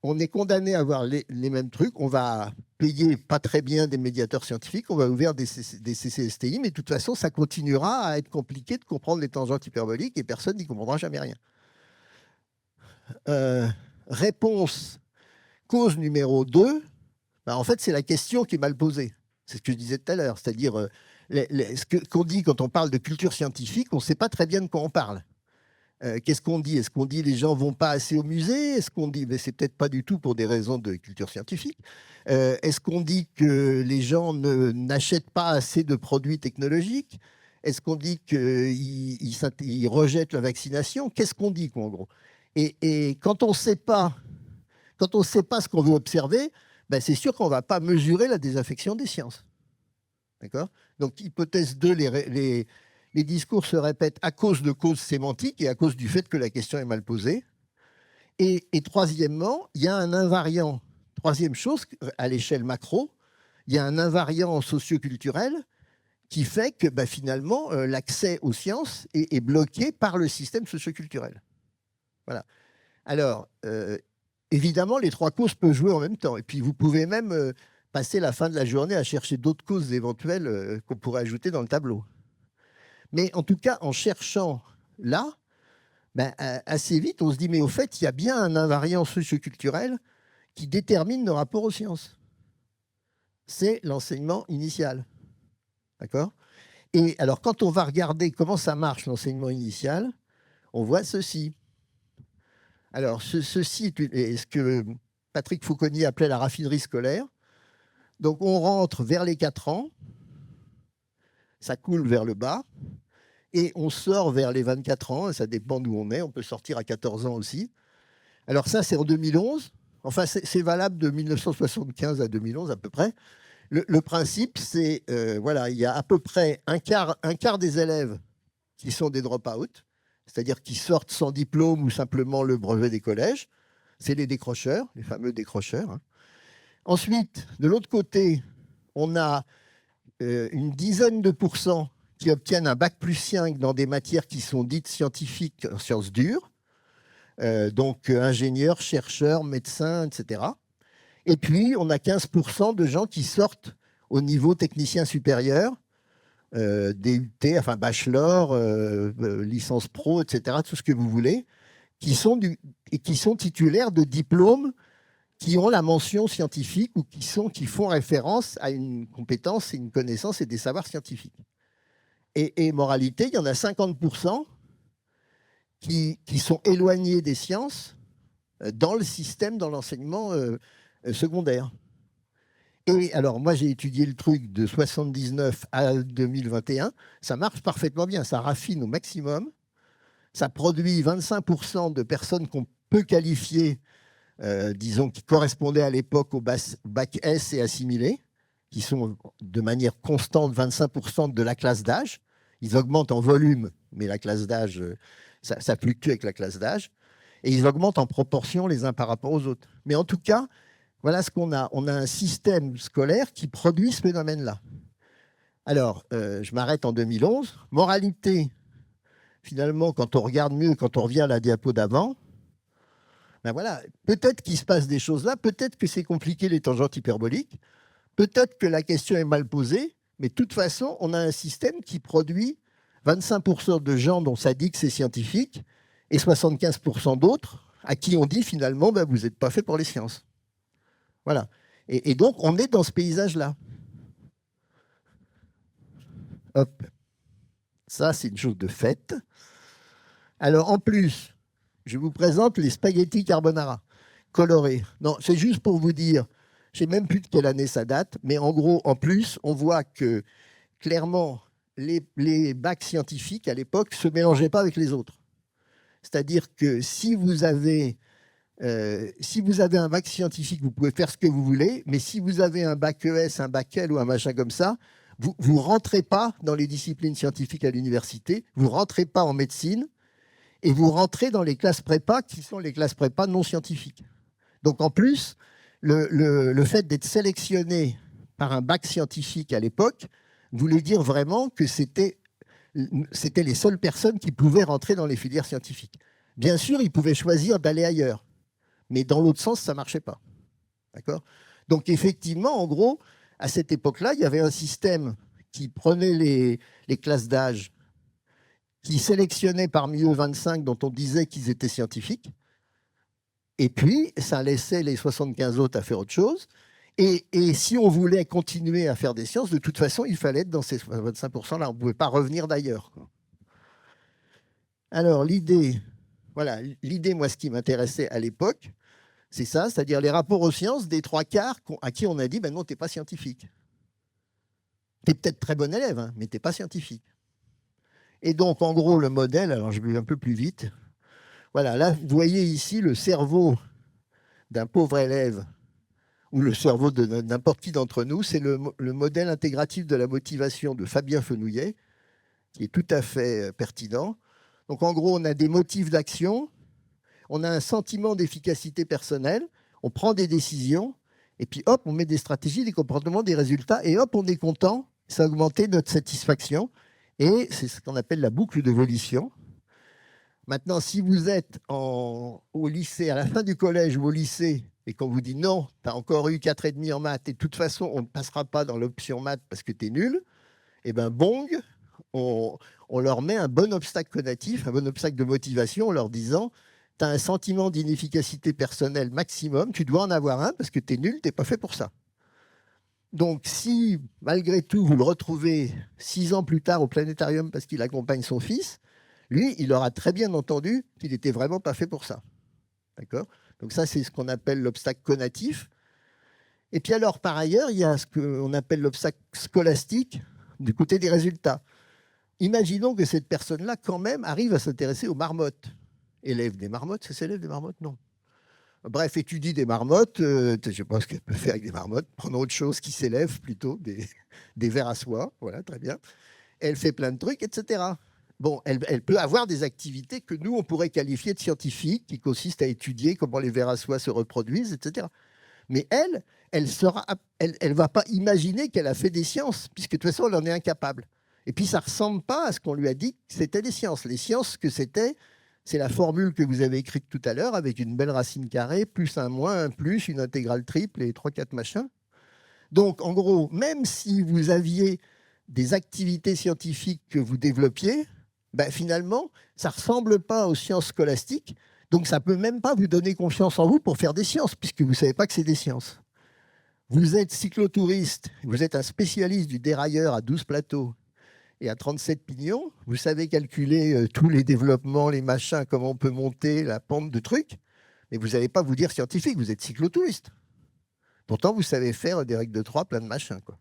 on est condamné à avoir les mêmes trucs. On va payer pas très bien des médiateurs scientifiques, on va ouvrir des CCSTI, mais de toute façon, ça continuera à être compliqué de comprendre les tangentes hyperboliques, et personne n'y comprendra jamais rien. Réponse, cause numéro 2, ben en fait, c'est la question qui est mal posée. C'est ce que je disais tout à l'heure, c'est-à-dire ce qu'on dit quand on parle de culture scientifique, on ne sait pas très bien de quoi on parle. Qu'est-ce qu'on dit? Est-ce qu'on dit les gens ne vont pas assez au musée? Est-ce qu'on dit, mais c'est peut-être pas du tout pour des raisons de culture scientifique. Est-ce qu'on dit que les gens n'achètent pas assez de produits technologiques? Est-ce qu'on dit qu'ils rejettent la vaccination? Qu'est-ce qu'on dit, quoi, en gros? Et quand on ne sait pas, ce qu'on veut observer, ben c'est sûr qu'on ne va pas mesurer la désaffection des sciences. D'accord? Donc, hypothèse 2, les discours se répètent à cause de causes sémantiques et à cause du fait que la question est mal posée. Et troisièmement, il y a un invariant. Troisième chose, à l'échelle macro, il y a un invariant socioculturel qui fait que bah, finalement, l'accès aux sciences est bloqué par le système socioculturel. Voilà. Alors, évidemment, les 3 causes peuvent jouer en même temps. Et puis, vous pouvez même passer la fin de la journée à chercher d'autres causes éventuelles qu'on pourrait ajouter dans le tableau. Mais en tout cas, en cherchant là, ben, assez vite, on se dit, mais au fait, il y a bien un invariant socioculturel qui détermine nos rapports aux sciences. C'est l'enseignement initial. D'accord? Et alors, quand on va regarder comment ça marche, l'enseignement initial, on voit ceci. Alors, ceci est ce que Patrick Fauconnier appelait la raffinerie scolaire. Donc, on rentre vers les 4 ans, ça coule vers le bas, et on sort vers les 24 ans, ça dépend d'où on est, on peut sortir à 14 ans aussi. Alors ça, c'est en 2011, enfin c'est valable de 1975 à 2011 à peu près. Le principe, c'est, voilà, il y a à peu près un quart des élèves qui sont des drop-out, c'est-à-dire qui sortent sans diplôme ou simplement le brevet des collèges. C'est les décrocheurs, les fameux décrocheurs. Hein. Ensuite, de l'autre côté, on a une dizaine de pourcents qui obtiennent un bac plus 5 dans des matières qui sont dites scientifiques, en sciences dures, donc ingénieurs, chercheurs, médecins, etc. Et puis, on a 15% de gens qui sortent au niveau technicien supérieur, DUT, enfin bachelor, licence pro, etc., tout ce que vous voulez, qui sont titulaires de diplômes qui ont la mention scientifique ou qui font référence à une compétence et une connaissance et des savoirs scientifiques. Et moralité, il y en a 50% qui sont éloignés des sciences dans le système, dans l'enseignement secondaire. Et alors, moi, j'ai étudié le truc de 79 à 2021. Ça marche parfaitement bien. Ça raffine au maximum. Ça produit 25% de personnes qu'on peut qualifier, disons, qui correspondaient à l'époque au bac S et assimilés, qui sont de manière constante 25% de la classe d'âge. Ils augmentent en volume, mais la classe d'âge, ça fluctue avec la classe d'âge. Et ils augmentent en proportion les uns par rapport aux autres. Mais en tout cas, voilà ce qu'on a. On a un système scolaire qui produit ce phénomène-là. Alors, je m'arrête en 2011. Moralité, finalement, quand on regarde mieux, quand on revient à la diapo d'avant, Ben voilà, peut-être qu'il se passe des choses là, peut-être que c'est compliqué les tangentes hyperboliques, peut-être que la question est mal posée, mais de toute façon, on a un système qui produit 25% de gens dont ça dit que c'est scientifique et 75% d'autres à qui on dit finalement, ben, vous n'êtes pas fait pour les sciences. Voilà. Et donc, on est dans ce paysage-là. Hop. Ça, c'est une chose de fait. Alors, en plus, je vous présente les spaghettis carbonara colorés. Non, c'est juste pour vous dire, je ne sais même plus de quelle année ça date, mais en gros, en plus, on voit que clairement, les bacs scientifiques à l'époque ne se mélangeaient pas avec les autres. C'est-à-dire que si vous avez un bac scientifique, vous pouvez faire ce que vous voulez, mais si vous avez un bac ES, un bac L ou un machin comme ça, vous ne rentrez pas dans les disciplines scientifiques à l'université, vous ne rentrez pas en médecine, et vous rentrez dans les classes prépa qui sont les classes prépa non scientifiques. Donc en plus, le fait d'être sélectionné par un bac scientifique à l'époque voulait dire vraiment que c'était les seules personnes qui pouvaient rentrer dans les filières scientifiques. Bien sûr, ils pouvaient choisir d'aller ailleurs, mais dans l'autre sens, ça ne marchait pas. D'accord ? Donc effectivement, en gros, à cette époque-là, il y avait un système qui prenait les classes d'âge, qui sélectionnait parmi eux 25 dont on disait qu'ils étaient scientifiques, et puis ça laissait les 75 autres à faire autre chose. Et si on voulait continuer à faire des sciences, de toute façon, il fallait être dans ces 25%-là. On ne pouvait pas revenir d'ailleurs. Alors, l'idée, voilà, moi, ce qui m'intéressait à l'époque, c'est ça, c'est-à-dire les rapports aux sciences des trois quarts à qui on a dit, ben non, tu n'es pas scientifique. Tu es peut-être très bon élève, hein, mais tu n'es pas scientifique. Et donc, en gros, le modèle, alors je vais un peu plus vite. Voilà, là, vous voyez ici le cerveau d'un pauvre élève ou le cerveau de n'importe qui d'entre nous, c'est le modèle intégratif de la motivation de Fabien Fenouillet, qui est tout à fait pertinent. Donc en gros, on a des motifs d'action, on a un sentiment d'efficacité personnelle, on prend des décisions, et puis hop, on met des stratégies, des comportements, des résultats, et hop, on est content, ça a augmenté notre satisfaction, et c'est ce qu'on appelle la boucle de volition. Maintenant, si vous êtes au lycée, à la fin du collège ou au lycée, et qu'on vous dit non, tu as encore eu 4,5 en maths, et de toute façon, on ne passera pas dans l'option maths parce que tu es nul, et bien, bong, on leur met un bon obstacle cognitif, un bon obstacle de motivation en leur disant tu as un sentiment d'inefficacité personnelle maximum, tu dois en avoir un parce que tu es nul, tu n'es pas fait pour ça. Donc, si malgré tout, vous le retrouvez 6 ans plus tard au planétarium parce qu'il accompagne son fils, lui, il aura très bien entendu qu'il n'était vraiment pas fait pour ça. D'accord ? Donc ça, c'est ce qu'on appelle l'obstacle conatif. Et puis alors, par ailleurs, il y a ce qu'on appelle l'obstacle scolastique du côté des résultats. Imaginons que cette personne-là, quand même, arrive à s'intéresser aux marmottes. Élève des marmottes, c'est élève des marmottes? Non. Bref, étudie des marmottes, je ne sais pas ce qu'elle peut faire avec des marmottes, prenons autre chose qui s'élève plutôt, des vers à soie, voilà, très bien. Elle fait plein de trucs, etc. Bon, elle peut avoir des activités que nous, on pourrait qualifier de scientifiques, qui consistent à étudier comment les vers à soie se reproduisent, etc. Mais elle ne va pas imaginer qu'elle a fait des sciences, puisque de toute façon, elle en est incapable. Et puis, ça ne ressemble pas à ce qu'on lui a dit que c'était des sciences. Les sciences, ce que c'était, c'est la formule que vous avez écrite tout à l'heure, avec une belle racine carrée, plus un moins, un plus, une intégrale triple et 3-4 machins. Donc, en gros, même si vous aviez des activités scientifiques que vous développiez, ben, finalement, ça ne ressemble pas aux sciences scolastiques. Donc, ça ne peut même pas vous donner confiance en vous pour faire des sciences, puisque vous ne savez pas que c'est des sciences. Vous êtes cyclotouriste, vous êtes un spécialiste du dérailleur à 12 plateaux et à 37 pignons. Vous savez calculer tous les développements, les machins, comment on peut monter, la pente de trucs. Mais vous n'allez pas vous dire scientifique, vous êtes cyclotouriste. Pourtant, vous savez faire des règles de 3, plein de machins, quoi.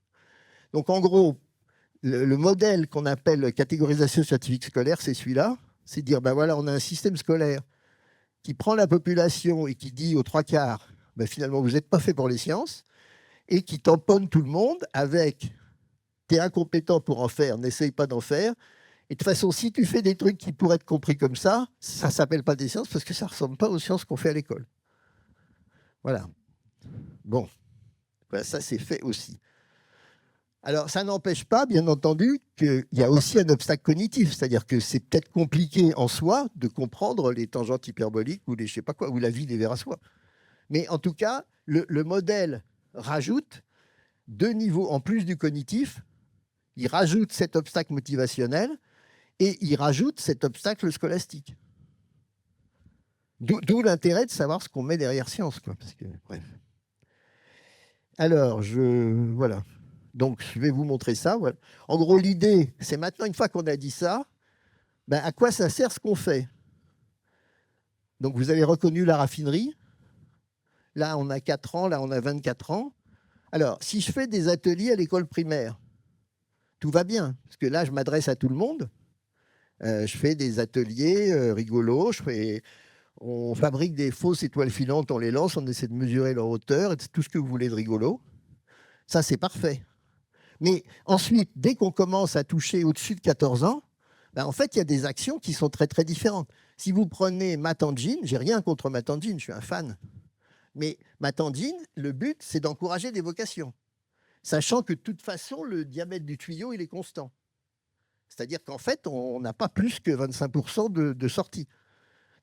Donc, en gros, le modèle qu'on appelle catégorisation scientifique scolaire, c'est celui-là. C'est dire, ben voilà, on a un système scolaire qui prend la population et qui dit aux trois quarts, ben finalement, vous n'êtes pas fait pour les sciences, et qui tamponne tout le monde avec « t'es incompétent pour en faire, n'essaye pas d'en faire ». Et de toute façon, si tu fais des trucs qui pourraient être compris comme ça ne s'appelle pas des sciences parce que ça ne ressemble pas aux sciences qu'on fait à l'école. Voilà. Bon, voilà, ça c'est fait aussi. Alors, ça n'empêche pas, bien entendu, qu'il y a aussi un obstacle cognitif, c'est-à-dire que c'est peut-être compliqué en soi de comprendre les tangentes hyperboliques ou les je sais pas quoi, ou la vie des vers à soie. Mais en tout cas, le modèle rajoute deux niveaux en plus du cognitif. Il rajoute cet obstacle motivationnel et il rajoute cet obstacle scolastique. D'où l'intérêt de savoir ce qu'on met derrière science, quoi. Parce que, bref. Alors, voilà. Donc, je vais vous montrer ça. Voilà. En gros, l'idée, c'est maintenant, une fois qu'on a dit ça, ben, à quoi ça sert ce qu'on fait? Donc, vous avez reconnu la raffinerie. Là, on a 4 ans, là, on a 24 ans. Alors, si je fais des ateliers à l'école primaire, tout va bien, parce que là, je m'adresse à tout le monde. Je fais des ateliers rigolos, on fabrique des fausses étoiles filantes, on les lance, on essaie de mesurer leur hauteur, et tout ce que vous voulez de rigolo. Ça, c'est parfait. Mais ensuite, dès qu'on commence à toucher au-dessus de 14 ans, ben en fait, il y a des actions qui sont très, très différentes. Si vous prenez ma tangine, j'ai rien contre ma tangine, je suis un fan. Mais ma tangine, le but, c'est d'encourager des vocations, sachant que de toute façon, le diamètre du tuyau, il est constant. C'est-à-dire qu'en fait, on n'a pas plus que 25% de sortie.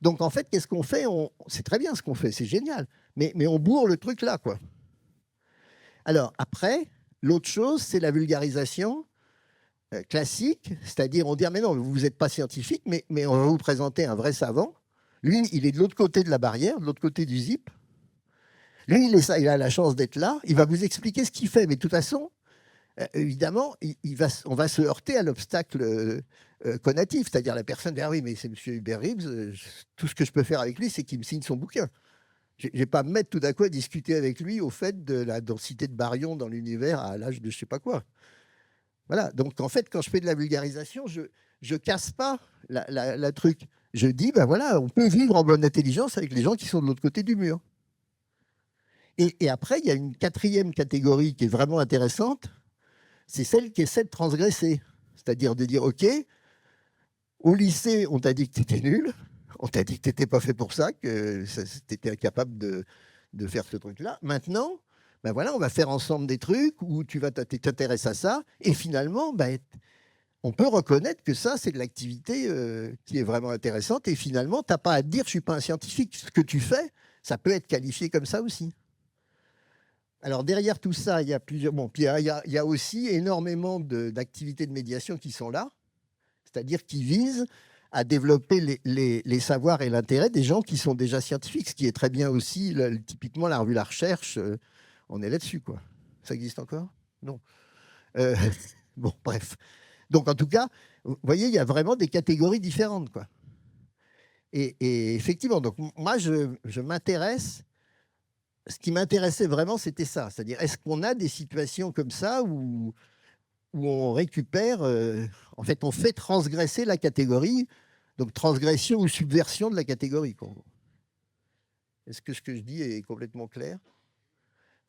Donc, en fait, qu'est-ce qu'on fait? C'est très bien ce qu'on fait, c'est génial. Mais on bourre le truc là, quoi. Alors, après, l'autre chose, c'est la vulgarisation classique, c'est-à-dire on dit, mais non, vous n'êtes pas scientifique, mais on va vous présenter un vrai savant. Lui, il est de l'autre côté de la barrière, de l'autre côté du zip. Lui, il a la chance d'être là, il va vous expliquer ce qu'il fait, mais de toute façon, évidemment, on va se heurter à l'obstacle conatif, c'est-à-dire la personne dit, ah oui, mais c'est M. Hubert Reeves, tout ce que je peux faire avec lui, c'est qu'il me signe son bouquin. Je ne vais pas me mettre tout d'un coup à discuter avec lui au fait de la densité de baryons dans l'univers à l'âge de je ne sais pas quoi. Voilà, donc en fait, quand je fais de la vulgarisation, je ne casse pas la truc. Je dis, ben voilà, on peut vivre en bonne intelligence avec les gens qui sont de l'autre côté du mur. Et après, il y a une quatrième catégorie qui est vraiment intéressante, c'est celle qui essaie de transgresser. C'est-à-dire de dire, OK, au lycée, on t'a dit que tu étais nul, on t'a dit que tu n'étais pas fait pour ça, que tu étais incapable de faire ce truc-là. Maintenant, ben voilà, on va faire ensemble des trucs où tu t'intéresses à ça, et finalement, ben, on peut reconnaître que ça, c'est de l'activité qui est vraiment intéressante, et finalement, tu n'as pas à te dire, je ne suis pas un scientifique. Ce que tu fais, ça peut être qualifié comme ça aussi. Alors derrière tout ça, il y a plusieurs. Bon, puis il y a aussi énormément d'activités de médiation qui sont là, c'est-à-dire qui visent à développer les savoirs et l'intérêt des gens qui sont déjà scientifiques, ce qui est très bien aussi. Typiquement, la revue La Recherche, on est là-dessus, quoi. Ça existe encore? Non. Euh, bon, bref. Donc, en tout cas, vous voyez, il y a vraiment des catégories différentes, quoi. Et effectivement, donc moi, je m'intéresse. Ce qui m'intéressait vraiment, c'était ça. C'est-à-dire, est-ce qu'on a des situations comme ça où on récupère, en fait, on fait transgresser la catégorie, donc transgression ou subversion de la catégorie. Est-ce que ce que je dis est complètement clair?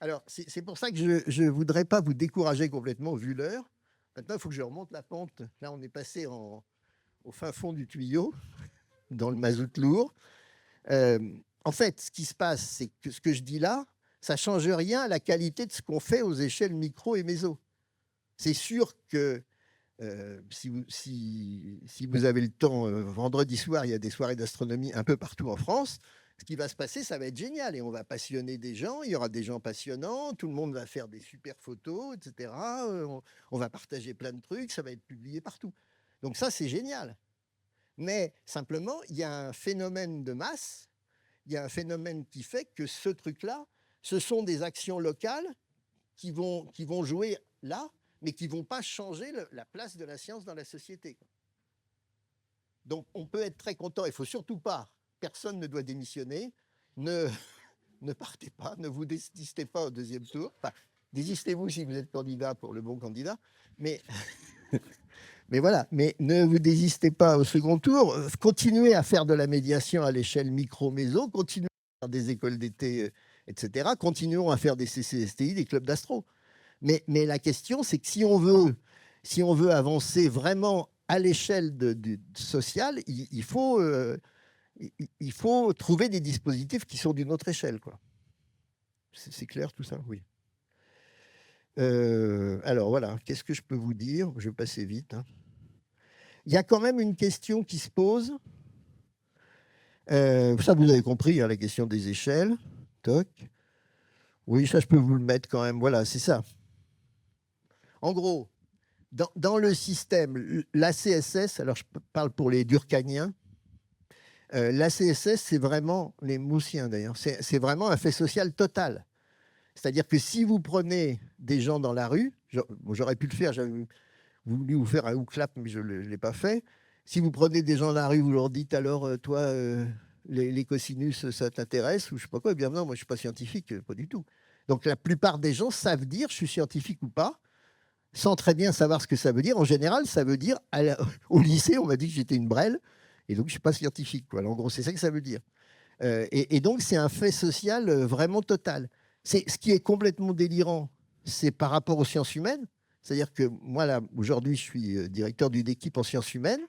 Alors, c'est pour ça que je ne voudrais pas vous décourager complètement vu l'heure. Maintenant, il faut que je remonte la pente. Là, on est passé au fin fond du tuyau, dans le mazout lourd. En fait, ce qui se passe, c'est que ce que je dis là, ça ne change rien à la qualité de ce qu'on fait aux échelles micro et méso. C'est sûr que si vous avez le temps, vendredi soir, il y a des soirées d'astronomie un peu partout en France. Ce qui va se passer, ça va être génial. Et on va passionner des gens, il y aura des gens passionnants, tout le monde va faire des super photos, etc. On va partager plein de trucs, ça va être publié partout. Donc ça, c'est génial. Mais simplement, il y a un phénomène de masse, il y a un phénomène qui fait que ce truc-là, ce sont des actions locales qui vont jouer là, mais qui ne vont pas changer la place de la science dans la société. Donc, on peut être très content. Il ne faut surtout pas, personne ne doit démissionner. Ne partez pas, ne vous désistez pas au deuxième tour. Enfin, désistez-vous si vous êtes candidat pour le bon candidat. Mais voilà, mais ne vous désistez pas au second tour. Continuez à faire de la médiation à l'échelle micro-méso, continuez à faire des écoles d'été, etc. Continuons à faire des CCSTI, des clubs d'astro. Mais la question, c'est que si on veut avancer vraiment à l'échelle sociale, il faut trouver des dispositifs qui sont d'une autre échelle, quoi. C'est clair tout ça? Oui. Alors voilà, qu'est-ce que je peux vous dire? Je vais passer vite, hein. Il y a quand même une question qui se pose. Ça, vous avez compris, hein, la question des échelles. Toc. Oui, ça, je peux vous le mettre quand même. Voilà, c'est ça. En gros, dans le système, l'ACSS, alors je parle pour les Durkheimiens, l'ACSS, c'est vraiment, les Moussiens d'ailleurs, c'est vraiment un fait social total. C'est-à-dire que si vous prenez des gens dans la rue, j'aurais pu le faire, j'avais voulu vous faire un ou-clap, mais je ne l'ai pas fait. Si vous prenez des gens dans la rue, vous leur dites alors, toi, les cosinus, ça t'intéresse ou je ne sais pas quoi, eh bien non, moi je ne suis pas scientifique, pas du tout. Donc la plupart des gens savent dire je suis scientifique ou pas, sans très bien savoir ce que ça veut dire. En général, ça veut dire, au lycée, on m'a dit que j'étais une brêle, et donc je ne suis pas scientifique, quoi. Alors, en gros, c'est ça que ça veut dire. Et donc, c'est un fait social vraiment total. Ce qui est complètement délirant, c'est par rapport aux sciences humaines. C'est-à-dire que moi, là, aujourd'hui, je suis directeur d'une équipe en sciences humaines.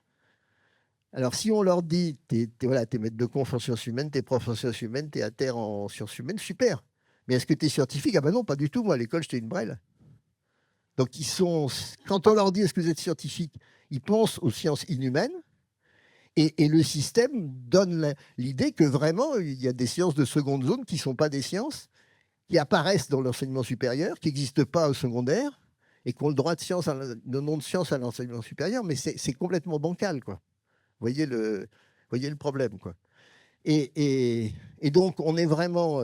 Alors, si on leur dit, voilà, t'es maître de conf en sciences humaines, t'es prof en sciences humaines, t'es à terre en sciences humaines, super. Mais est-ce que t'es scientifique? Ah ben non, pas du tout. Moi, à l'école, j'étais une brêle. Donc, quand on leur dit, est-ce que vous êtes scientifique, ils pensent aux sciences inhumaines. Et le système donne l'idée que vraiment, il y a des sciences de seconde zone qui ne sont pas des sciences, qui apparaissent dans l'enseignement supérieur, qui n'existent pas au secondaire, et qui ont le droit de nom de science à l'enseignement supérieur, mais c'est complètement bancal, quoi. Voyez le problème, quoi. Et donc, on est vraiment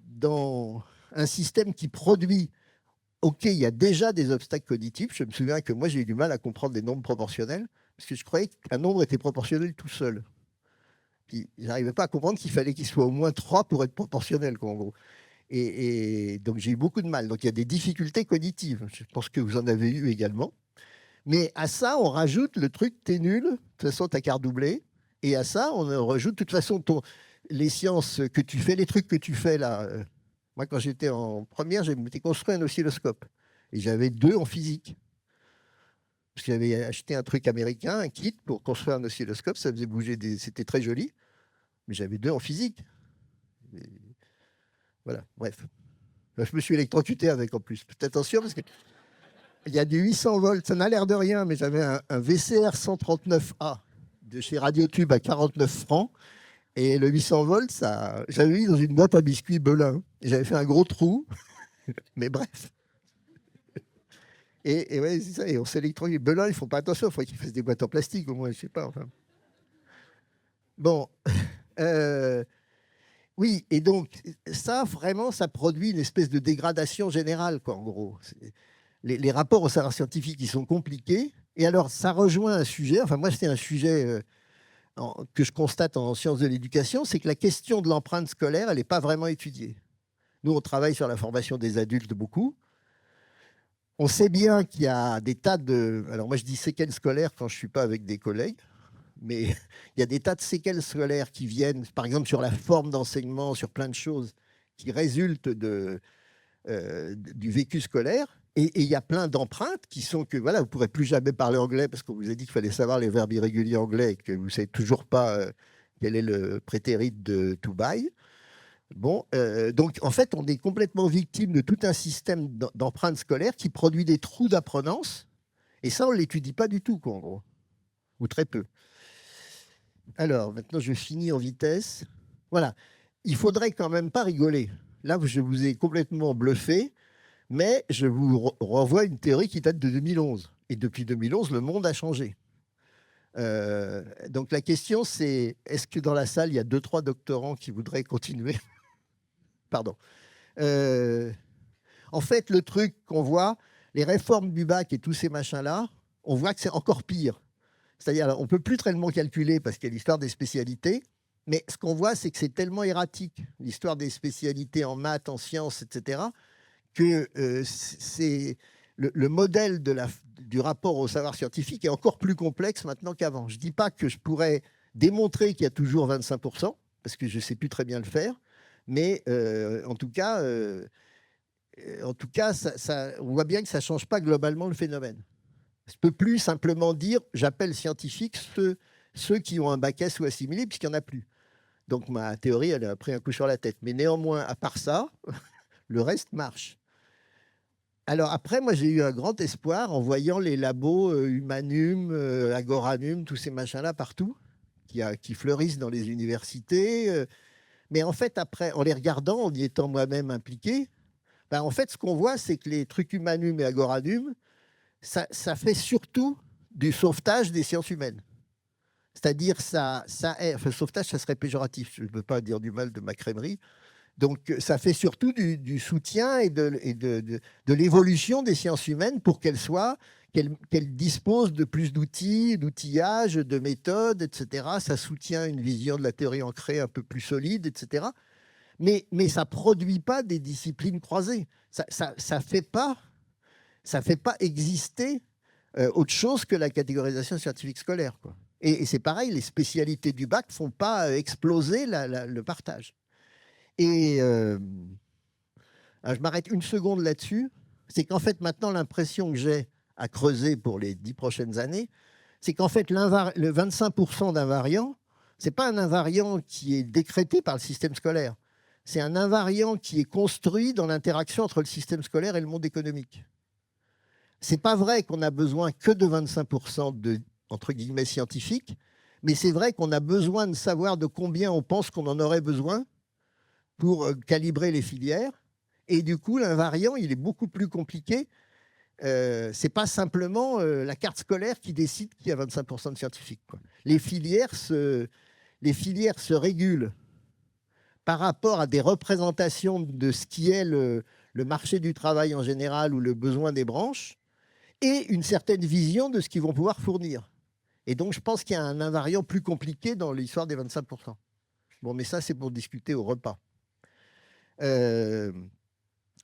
dans un système qui produit. OK, il y a déjà des obstacles cognitifs. Je me souviens que moi, j'ai eu du mal à comprendre les nombres proportionnels, parce que je croyais qu'un nombre était proportionnel tout seul. Puis, je n'arrivais pas à comprendre qu'il fallait qu'il soit au moins 3 pour être proportionnel, quoi, en gros. Et donc, j'ai eu beaucoup de mal. Donc, il y a des difficultés cognitives. Je pense que vous en avez eu également. Mais à ça, on rajoute le truc, t'es nul, de toute façon, t'as qu'à redoubler. Et à ça, on rajoute, de toute façon, les sciences que tu fais, les trucs que tu fais là. Moi, quand j'étais en première, j'ai construit un oscilloscope. Et j'avais 2 en physique. Parce que j'avais acheté un truc américain, un kit pour construire un oscilloscope. Ça faisait bouger C'était très joli. Mais j'avais 2 en physique. Et voilà, bref. Je me suis électrocuté avec en plus. Faites attention parce qu'il y a du 800 volts. Ça n'a l'air de rien, mais j'avais un VCR 139A de chez Radiotube à 49 francs. Et le 800 volts, j'avais mis dans une boîte à biscuits Belin. J'avais fait un gros trou. Mais bref. Et ouais, c'est ça. Et on s'électrocute. Belin, ils font pas attention. Il faut qu'ils fassent des boîtes en plastique au moins. Je sais pas. Enfin. Bon. Oui, et donc ça, vraiment, ça produit une espèce de dégradation générale, quoi, en gros. Les rapports au savoir scientifique, ils sont compliqués. Et alors, ça rejoint un sujet, enfin moi, c'est un sujet que je constate en sciences de l'éducation, c'est que la question de l'empreinte scolaire, elle n'est pas vraiment étudiée. Nous, on travaille sur la formation des adultes beaucoup. On sait bien qu'il y a des tas de... Alors moi, je dis séquelles scolaires quand je ne suis pas avec des collègues. Mais il y a des tas de séquelles scolaires qui viennent, par exemple, sur la forme d'enseignement, sur plein de choses qui résultent du vécu scolaire. Et il y a plein d'empreintes qui sont que, voilà, vous ne pourrez plus jamais parler anglais parce qu'on vous a dit qu'il fallait savoir les verbes irréguliers anglais et que vous ne savez toujours pas quel est le prétérit de to buy. Bon, donc en fait, on est complètement victime de tout un système d'empreintes scolaires qui produit des trous d'apprenance. Et ça, on ne l'étudie pas du tout, quoi, en gros, ou très peu. Alors, maintenant, je finis en vitesse. Voilà. Il faudrait quand même pas rigoler. Là, je vous ai complètement bluffé, mais je vous renvoie une théorie qui date de 2011. Et depuis 2011, le monde a changé. Donc, la question, c'est est-ce que dans la salle, il y a 2-3 doctorants qui voudraient continuer? Pardon. En fait, le truc qu'on voit, les réformes du bac et tous ces machins-là, on voit que c'est encore pire. C'est-à-dire, on ne peut plus tellement calculer parce qu'il y a l'histoire des spécialités, mais ce qu'on voit, c'est que c'est tellement erratique, l'histoire des spécialités en maths, en sciences, etc., que le modèle du rapport au savoir scientifique est encore plus complexe maintenant qu'avant. Je ne dis pas que je pourrais démontrer qu'il y a toujours 25%, parce que je ne sais plus très bien le faire, mais en tout cas, on voit bien que ça ne change pas globalement le phénomène. Je ne peux plus simplement dire j'appelle scientifiques ceux qui ont un bac S ou assimilé, puisqu'il n'y en a plus. Donc ma théorie, elle a pris un coup sur la tête. Mais néanmoins, à part ça, le reste marche. Alors après, moi, j'ai eu un grand espoir en voyant les labos Humanum, Agoranum, tous ces machins-là partout, qui fleurissent dans les universités. Mais en fait, après, en les regardant, en y étant moi-même impliqué, ben, en fait, ce qu'on voit, c'est que les trucs Humanum et Agoranum, ça fait surtout du sauvetage des sciences humaines. C'est-à-dire, enfin, sauvetage, ça serait péjoratif. Je ne veux pas dire du mal de ma crèmerie. Donc, ça fait surtout du soutien et de l'évolution des sciences humaines pour qu'elles disposent de plus d'outils, d'outillage, de méthodes, etc. Ça soutient une vision de la théorie ancrée un peu plus solide, etc. Mais ça ne produit pas des disciplines croisées. Ça fait pas exister autre chose que la catégorisation scientifique scolaire, quoi. Et c'est pareil, les spécialités du bac ne font pas exploser le partage. Et je m'arrête une seconde là-dessus. C'est qu'en fait, maintenant, l'impression que j'ai à creuser pour les 10 prochaines années, c'est qu'en fait, le 25% d'invariant, ce n'est pas un invariant qui est décrété par le système scolaire. C'est un invariant qui est construit dans l'interaction entre le système scolaire et le monde économique. Ce n'est pas vrai qu'on a besoin que de 25% de, entre guillemets, scientifiques, mais c'est vrai qu'on a besoin de savoir de combien on pense qu'on en aurait besoin pour calibrer les filières. Et du coup, l'invariant, il est beaucoup plus compliqué. Ce n'est pas simplement la carte scolaire qui décide qu'il y a 25% de scientifiques, quoi. Les filières se régulent par rapport à des représentations de ce qui est le marché du travail en général ou le besoin des branches et une certaine vision de ce qu'ils vont pouvoir fournir. Et donc, je pense qu'il y a un invariant plus compliqué dans l'histoire des 25%. Bon, mais ça, c'est pour discuter au repas.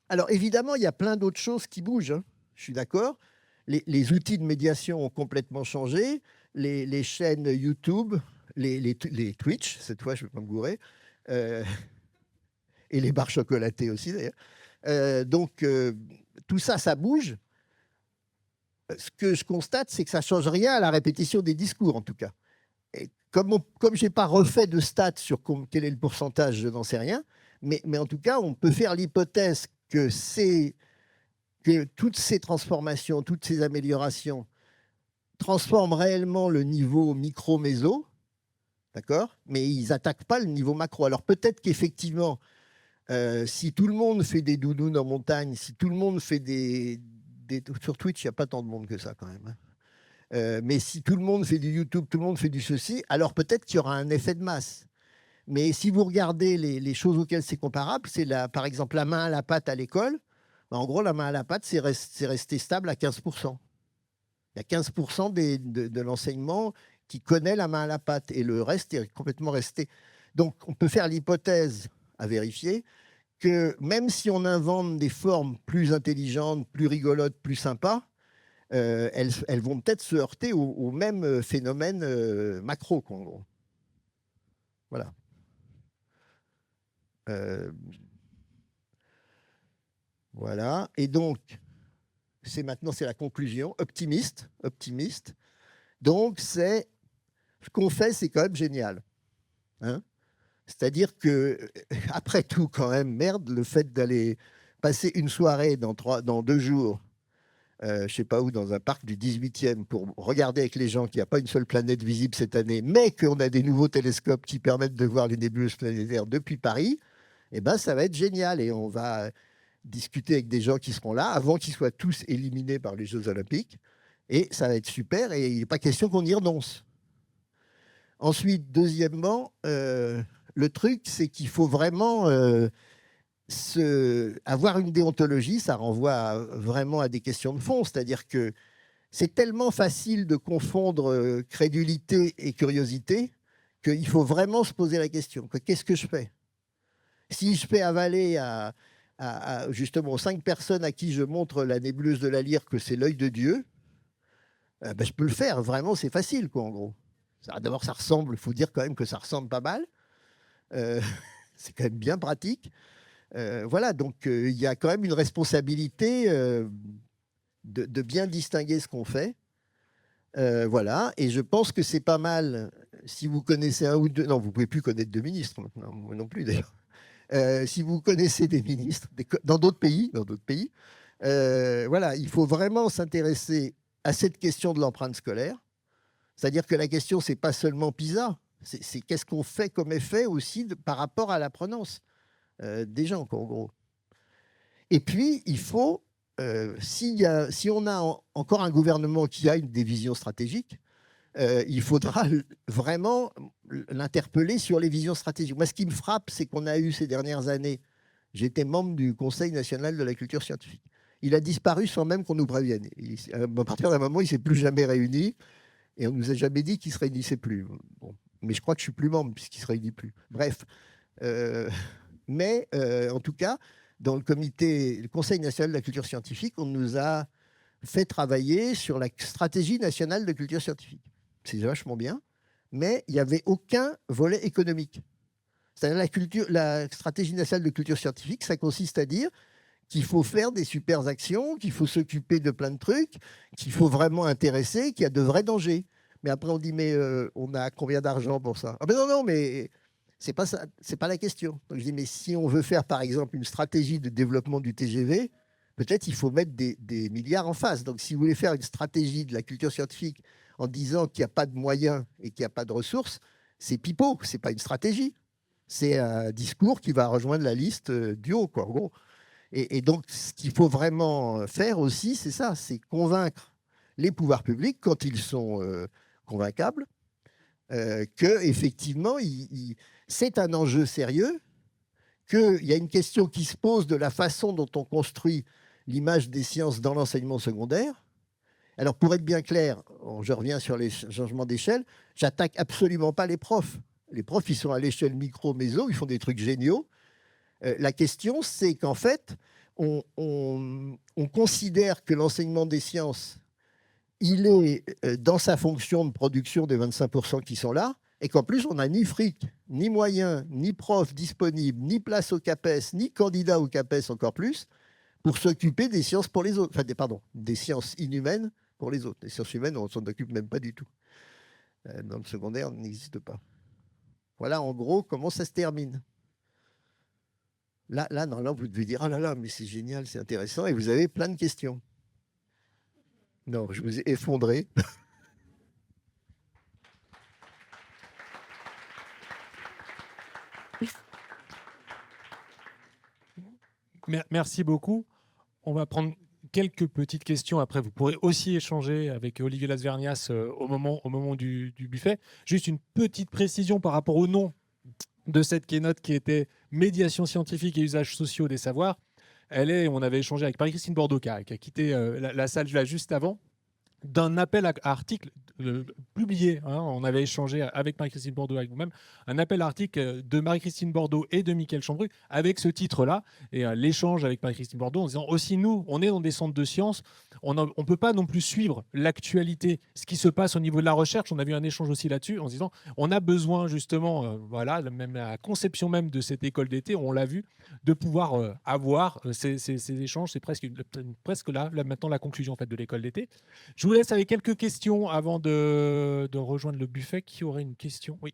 Alors, évidemment, il y a plein d'autres choses qui bougent, hein. Je suis d'accord. Les outils de médiation ont complètement changé. Les chaînes YouTube, les Twitch, cette fois, je ne vais pas me gourer, et les barres chocolatées aussi, d'ailleurs. Donc, tout ça, ça bouge. Ce que je constate, c'est que ça ne change rien à la répétition des discours, en tout cas. Et comme je n'ai pas refait de stats sur quel est le pourcentage, je n'en sais rien, mais en tout cas, on peut faire l'hypothèse que toutes ces transformations, toutes ces améliorations transforment réellement le niveau micro-méso, d'accord, mais ils n'attaquent pas le niveau macro. Alors peut-être qu'effectivement, si tout le monde fait des doudounes en montagne, si tout le monde fait sur Twitch, il n'y a pas tant de monde que ça quand même, hein. Mais si tout le monde fait du YouTube, tout le monde fait du ceci, alors peut-être qu'il y aura un effet de masse. Mais si vous regardez les choses auxquelles c'est comparable, c'est par exemple la main à la pâte à l'école. Ben, en gros, la main à la pâte, c'est resté stable à 15%. Il y a 15% de l'enseignement qui connaît la main à la pâte et le reste est complètement resté. Donc, on peut faire l'hypothèse à vérifier que même si on invente des formes plus intelligentes, plus rigolotes, plus sympas, elles vont peut-être se heurter au même phénomène macro, en gros. Voilà. Voilà. Et donc, maintenant, c'est la conclusion. Optimiste. Donc, ce qu'on fait, c'est quand même génial, hein. C'est-à-dire que, après tout, quand même, merde, le fait d'aller passer une soirée dans 2 jours, je ne sais pas où, dans un parc du 18e, pour regarder avec les gens qu'il n'y a pas une seule planète visible cette année, mais qu'on a des nouveaux télescopes qui permettent de voir les nébuleuses planétaires depuis Paris, eh ben, ça va être génial. Et on va discuter avec des gens qui seront là avant qu'ils soient tous éliminés par les Jeux Olympiques. Et ça va être super. Et il n'est pas question qu'on y renonce. Ensuite, deuxièmement, le truc, c'est qu'il faut vraiment avoir une déontologie. Ça renvoie vraiment à des questions de fond. C'est-à-dire que c'est tellement facile de confondre crédulité et curiosité qu'il faut vraiment se poser la question. Qu'est-ce que je fais? Si je fais avaler justement aux 5 personnes à qui je montre la nébuleuse de la Lyre que c'est l'œil de Dieu, ben, je peux le faire. Vraiment, c'est facile, quoi, en gros. D'abord, ça ressemble, il faut dire quand même que ça ressemble pas mal. C'est quand même bien pratique. Voilà, donc il y a quand même une responsabilité de bien distinguer ce qu'on fait. Voilà, et je pense que c'est pas mal, si vous connaissez un ou deux... Non, vous ne pouvez plus connaître de ministres maintenant, moi non plus d'ailleurs. Si vous connaissez des ministres dans d'autres pays, Voilà, il faut vraiment s'intéresser à cette question de l'empreinte scolaire. C'est-à-dire que la question, c'est pas seulement PISA, c'est qu'est-ce qu'on fait comme effet aussi par rapport à l'apprenance des gens, en gros. Et puis, il faut, si on a encore un gouvernement qui a des visions stratégiques, il faudra vraiment l'interpeller sur les visions stratégiques. Moi, ce qui me frappe, c'est qu'on a eu ces dernières années, j'étais membre du Conseil national de la culture scientifique. Il a disparu sans même qu'on nous prévienne. À partir d'un moment, il ne s'est plus jamais réuni et on ne nous a jamais dit qu'il ne se réunissait plus. Bon. Mais je crois que je ne suis plus membre puisqu'il ne se réunit plus. Bref. Mais en tout cas, dans le Conseil national de la culture scientifique, on nous a fait travailler sur la stratégie nationale de culture scientifique. C'est vachement bien, mais il n'y avait aucun volet économique. C'est-à-dire la stratégie nationale de culture scientifique, ça consiste à dire qu'il faut faire des super actions, qu'il faut s'occuper de plein de trucs, qu'il faut vraiment intéresser, qu'il y a de vrais dangers. Mais après, on dit, mais on a combien d'argent pour ça? Ah ben non, mais c'est pas ça, c'est pas la question. Donc je dis, mais si on veut faire, par exemple, une stratégie de développement du TGV, peut-être il faut mettre des milliards en face. Donc si vous voulez faire une stratégie de la culture scientifique en disant qu'il n'y a pas de moyens et qu'il n'y a pas de ressources, c'est pipeau, c'est pas une stratégie. C'est un discours qui va rejoindre la liste du haut, quoi, en gros. Et donc, ce qu'il faut vraiment faire aussi, c'est ça, c'est convaincre les pouvoirs publics, quand ils sont convaincables, que effectivement, c'est un enjeu sérieux, qu'il y a une question qui se pose de la façon dont on construit l'image des sciences dans l'enseignement secondaire. Alors, pour être bien clair, je reviens sur les changements d'échelle, j'attaque absolument pas les profs. Les profs, ils sont à l'échelle micro-méso, ils font des trucs géniaux. La question, c'est qu'en fait, on considère que l'enseignement des sciences, il est dans sa fonction de production des 25% qui sont là, et qu'en plus, on n'a ni fric, ni moyens, ni profs disponibles, ni place au CAPES, ni candidat au CAPES encore plus, pour s'occuper des sciences pour les autres. Enfin, des sciences inhumaines pour les autres. Les sciences humaines, on ne s'en occupe même pas du tout. Dans le secondaire, ça n'existe pas. Voilà, en gros, comment ça se termine. Là, normalement, vous devez dire, oh là là, mais c'est génial, c'est intéressant, et vous avez plein de questions. Non, je vous ai effondré. Merci beaucoup. On va prendre quelques petites questions. Après, vous pourrez aussi échanger avec Olivier Lasvernias au moment du buffet. Juste une petite précision par rapport au nom de cette keynote qui était Médiation scientifique et usages sociaux des savoirs. On avait échangé avec Marie-Christine Bordeaux qui a quitté la salle là, juste avant, d'un appel à article publié. On avait échangé avec Marie-Christine Bordeaux, avec vous-même, un appel à article de Marie-Christine Bordeaux et de Michael Chambru avec ce titre-là. Et l'échange avec Marie-Christine Bordeaux en disant aussi, nous, on est dans des centres de sciences, on ne peut pas non plus suivre l'actualité, ce qui se passe au niveau de la recherche. On a vu un échange aussi là-dessus en se disant, on a besoin justement, voilà, même la conception même de cette école d'été, on l'a vu, de pouvoir avoir ces échanges. C'est presque là maintenant la conclusion en fait, de l'école d'été. Je vous laisse avec quelques questions avant de rejoindre le buffet. Qui aurait une question? Oui.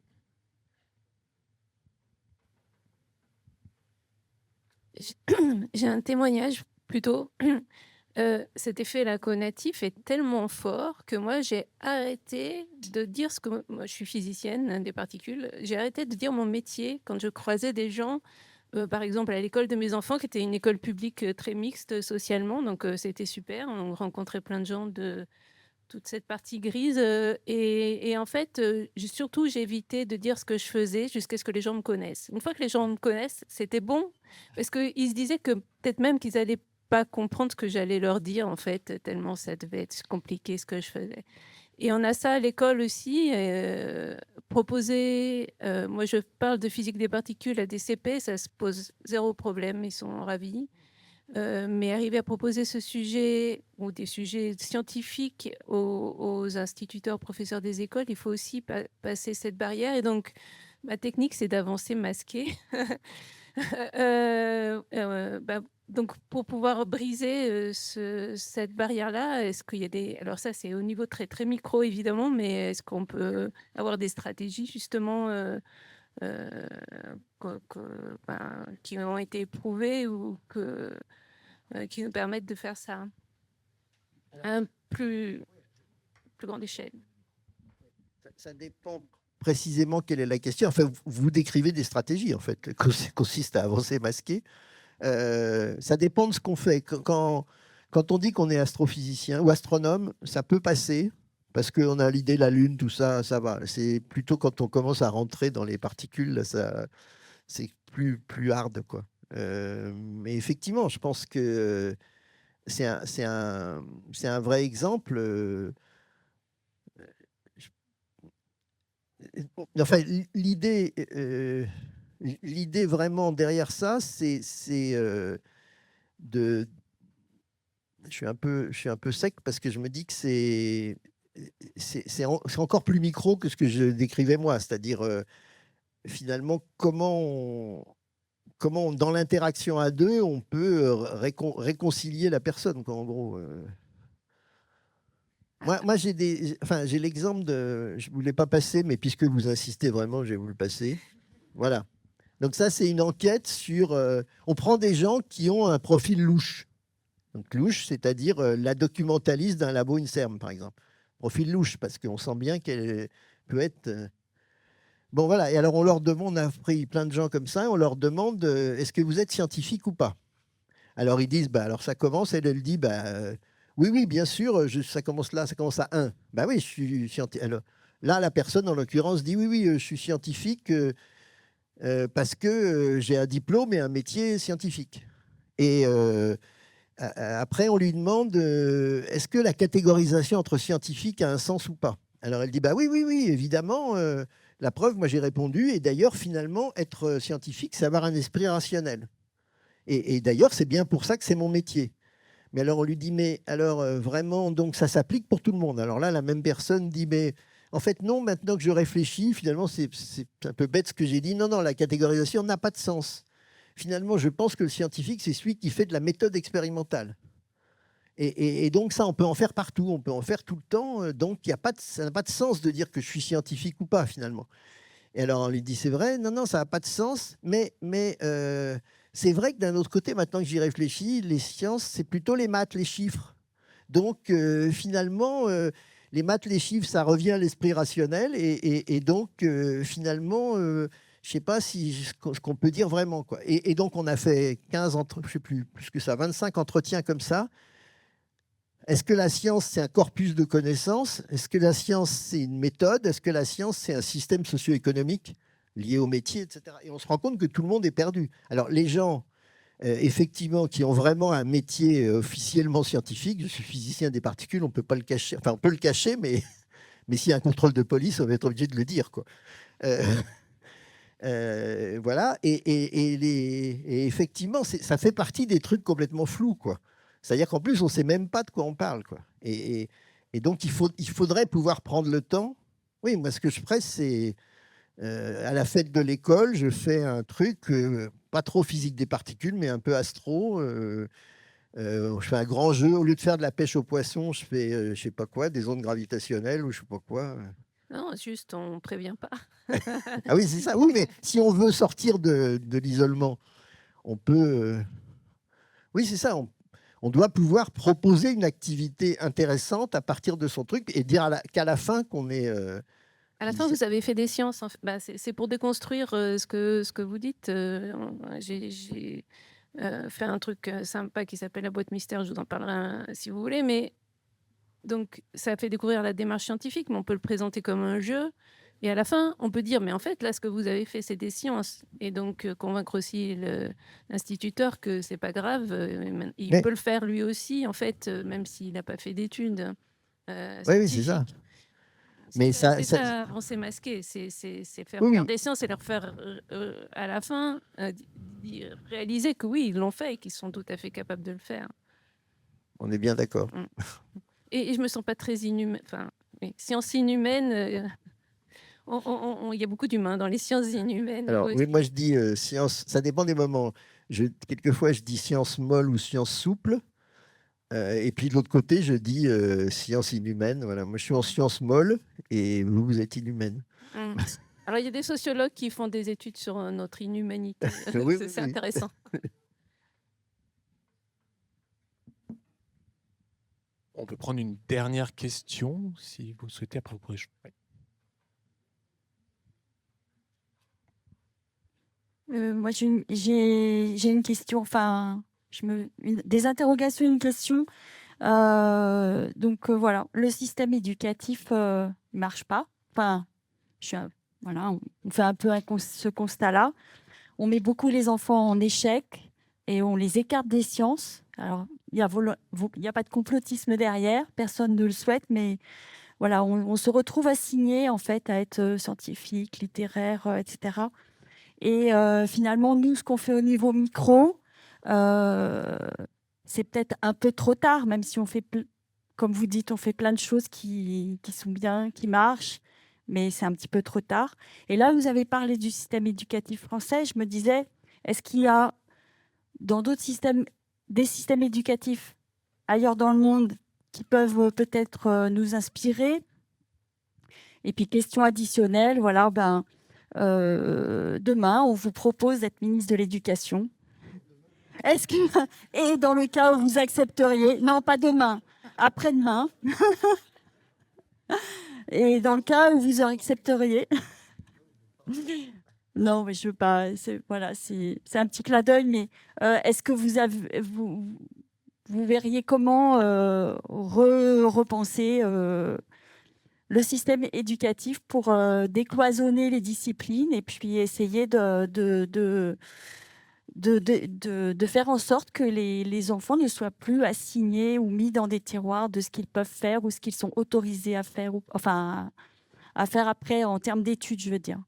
J'ai un témoignage plutôt. Cet effet conatif est tellement fort que moi, j'ai arrêté de dire ce que... Moi, je suis physicienne des particules. J'ai arrêté de dire mon métier quand je croisais des gens, par exemple à l'école de mes enfants, qui était une école publique très mixte socialement. Donc, c'était super. On rencontrait plein de gens de toute cette partie grise. Et en fait, surtout, j'ai évité de dire ce que je faisais jusqu'à ce que les gens me connaissent. Une fois que les gens me connaissent, c'était bon, parce qu'ils se disaient que peut-être même qu'ils n'allaient pas comprendre ce que j'allais leur dire, en fait, tellement ça devait être compliqué ce que je faisais. Et on a ça à l'école aussi, proposer, moi je parle de physique des particules à des CP, ça se pose zéro problème, ils sont ravis. Mais arriver à proposer ce sujet ou des sujets scientifiques aux instituteurs, professeurs des écoles, il faut aussi passer cette barrière. Et donc, ma technique, c'est d'avancer masqué. Donc, pour pouvoir briser cette barrière-là, est-ce qu'il y a des... Alors ça, c'est au niveau très, très micro, évidemment, mais est-ce qu'on peut avoir des stratégies, justement, qui ont été éprouvées ou que qui nous permettent de faire ça à un plus grande échelle. Ça dépend précisément quelle est la question. Enfin, vous décrivez des stratégies, en fait, qui consistent à avancer masqué. Ça dépend de ce qu'on fait. Quand on dit qu'on est astrophysicien ou astronome, ça peut passer, parce qu'on a l'idée de la Lune, tout ça, ça va. C'est plutôt quand on commence à rentrer dans les particules, là, c'est plus hard, quoi. Mais effectivement, je pense que c'est un vrai exemple. Enfin, l'idée vraiment derrière ça, c'est de... Je suis un peu sec parce que je me dis que c'est encore plus micro que ce que je décrivais moi, c'est-à-dire finalement comment dans l'interaction à deux, on peut réconcilier la personne, quoi, en gros. Moi j'ai l'exemple de... Je ne voulais pas passer, mais puisque vous insistez vraiment, je vais vous le passer. Voilà. Donc ça, c'est une enquête sur... on prend des gens qui ont un profil louche. Donc louche, c'est-à-dire la documentaliste d'un labo INSERM, par exemple. Profil louche, parce qu'on sent bien qu'elle peut être... Bon, voilà. Et alors, on leur demande, on a pris plein de gens comme ça, on leur demande, est-ce que vous êtes scientifique ou pas? Alors, ils disent, bah, alors ça commence, elle dit, bah, oui, oui, bien sûr, ça commence là, ça commence à 1. Bah oui, je suis scientifique. Alors, là, la personne, en l'occurrence, dit, oui, oui, je suis scientifique parce que j'ai un diplôme et un métier scientifique. Et après, on lui demande, est-ce que la catégorisation entre scientifiques a un sens ou pas? Alors, elle dit, bah oui, oui, oui, évidemment. La preuve, moi, j'ai répondu. Et d'ailleurs, finalement, être scientifique, c'est avoir un esprit rationnel. Et d'ailleurs, c'est bien pour ça que c'est mon métier. Mais alors, on lui dit, mais alors, vraiment, donc ça s'applique pour tout le monde. Alors là, la même personne dit, mais en fait, non, maintenant que je réfléchis, finalement, c'est un peu bête ce que j'ai dit. Non, non, la catégorisation n'a pas de sens. Finalement, je pense que le scientifique, c'est celui qui fait de la méthode expérimentale. Et donc, ça, on peut en faire partout, on peut en faire tout le temps. Donc, ça n'a pas de sens de dire que je suis scientifique ou pas, finalement. Et alors, on lui dit, c'est vrai, non, non, ça n'a pas de sens, mais c'est vrai que d'un autre côté, maintenant que j'y réfléchis, les sciences, c'est plutôt les maths, les chiffres. Donc, finalement, les maths, les chiffres, ça revient à l'esprit rationnel. Et donc, finalement, je ne sais pas ce qu'on peut dire vraiment, quoi. Et donc, on a fait 15, je ne sais plus que ça, 25 entretiens comme ça. Est-ce que la science, c'est un corpus de connaissances? Est-ce que la science, c'est une méthode? Est-ce que la science, c'est un système socio-économique lié au métier, etc. Et on se rend compte que tout le monde est perdu. Alors, les gens, effectivement, qui ont vraiment un métier officiellement scientifique, je suis physicien des particules, on ne peut pas le cacher. Enfin, on peut le cacher, mais s'il y a un contrôle de police, on va être obligé de le dire, quoi. Voilà. Et effectivement, ça fait partie des trucs complètement flous, quoi. C'est-à-dire qu'en plus, on ne sait même pas de quoi on parle, quoi. Et donc, il faudrait pouvoir prendre le temps. Oui, moi, ce que je ferais, c'est à la fête de l'école, je fais un truc, pas trop physique des particules, mais un peu astro. Je fais un grand jeu. Au lieu de faire de la pêche aux poissons, je fais, je ne sais pas quoi, des ondes gravitationnelles ou je ne sais pas quoi. Non, juste, on ne prévient pas. Ah oui, c'est ça. Oui, mais si on veut sortir de l'isolement, on peut... Oui, c'est ça. On doit pouvoir proposer une activité intéressante à partir de son truc et dire qu'à la fin qu'on est... À la fin, vous avez fait des sciences. Bah, c'est pour déconstruire ce que vous dites. J'ai fait un truc sympa qui s'appelle la boîte mystère. Je vous en parlerai si vous voulez. Mais donc, ça fait découvrir la démarche scientifique, mais on peut le présenter comme un jeu. Et à la fin, on peut dire, mais en fait, là, ce que vous avez fait, c'est des sciences. Et donc, convaincre aussi l'instituteur que c'est pas grave. Il peut le faire lui aussi, en fait, même s'il n'a pas fait d'études. Oui, c'est ça. Mais ça avancer masqué, c'est faire faire des sciences et leur faire à la fin réaliser que oui, ils l'ont fait et qu'ils sont tout à fait capables de le faire. On est bien d'accord. Et je me sens pas très inhumaine. Enfin, sciences inhumaines, il y a beaucoup d'humains dans les sciences inhumaines. Alors, oui, moi je dis science, ça dépend des moments. Quelquefois, je dis science molle ou science souple. Et puis de l'autre côté, je dis science inhumaine. Voilà. Moi, je suis en science molle et vous êtes inhumaine. Alors, il y a des sociologues qui font des études sur notre inhumanité. C'est intéressant. On peut prendre une dernière question, si vous le souhaitez, après vous pourrez... Ouais. Moi, j'ai une question, enfin, des interrogations, une question. Donc voilà, le système éducatif ne marche pas. Enfin, voilà, on fait un peu ce constat-là. On met beaucoup les enfants en échec et on les écarte des sciences. Alors, il y a pas de complotisme derrière, personne ne le souhaite, mais voilà, on se retrouve assigné en fait à être scientifique, littéraire, etc. Et finalement, nous, ce qu'on fait au niveau micro, c'est peut-être un peu trop tard, même si on fait, comme vous dites, on fait plein de choses qui sont bien, qui marchent, mais c'est un petit peu trop tard. Et là, vous avez parlé du système éducatif français. Je me disais, est-ce qu'il y a dans d'autres systèmes, des systèmes éducatifs ailleurs dans le monde qui peuvent peut-être nous inspirer? Et puis, question additionnelle, voilà, demain, on vous propose d'être ministre de l'Éducation. Est-ce que, et dans le cas où vous accepteriez, non, pas demain, après-demain, et dans le cas où vous accepteriez, non, mais je veux pas, voilà, c'est un petit clin d'œil, mais est-ce que vous verriez comment repenser le système éducatif pour décloisonner les disciplines et puis essayer de faire en sorte que les enfants ne soient plus assignés ou mis dans des tiroirs de ce qu'ils peuvent faire ou ce qu'ils sont autorisés à faire, enfin à faire après en termes d'études, je veux dire.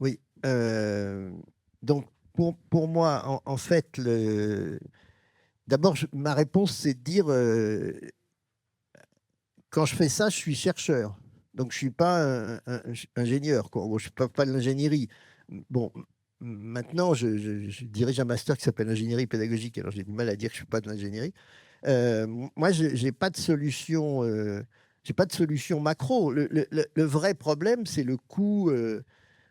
Oui. Donc, pour moi, en fait, d'abord, ma réponse, c'est de dire, quand je fais ça, je suis chercheur. Donc, je ne suis pas un ingénieur, quoi. Je ne fais pas de l'ingénierie. Bon, maintenant, je dirige un master qui s'appelle ingénierie pédagogique. Alors, j'ai du mal à dire que je ne suis pas de l'ingénierie. Moi, je n'ai pas de solution. J'ai pas de solution macro. Le vrai problème, c'est le coût.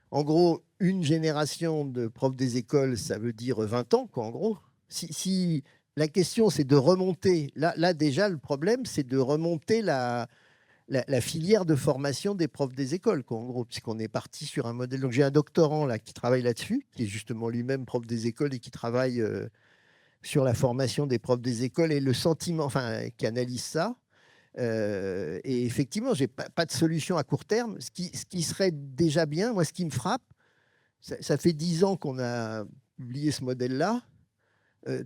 En gros, une génération de profs des écoles, ça veut dire 20 ans, quoi, en gros. Si la question, c'est de remonter, là déjà, le problème, c'est de remonter la filière de formation des profs des écoles, quoi, en gros, puisqu'on est parti sur un modèle. Donc, j'ai un doctorant là, qui travaille là-dessus, qui est justement lui-même prof des écoles et qui travaille sur la formation des profs des écoles et le sentiment, enfin, qui analyse ça. Et effectivement, je n'ai pas de solution à court terme. Ce qui serait déjà bien, moi, ce qui me frappe, ça fait 10 ans qu'on a publié ce modèle-là,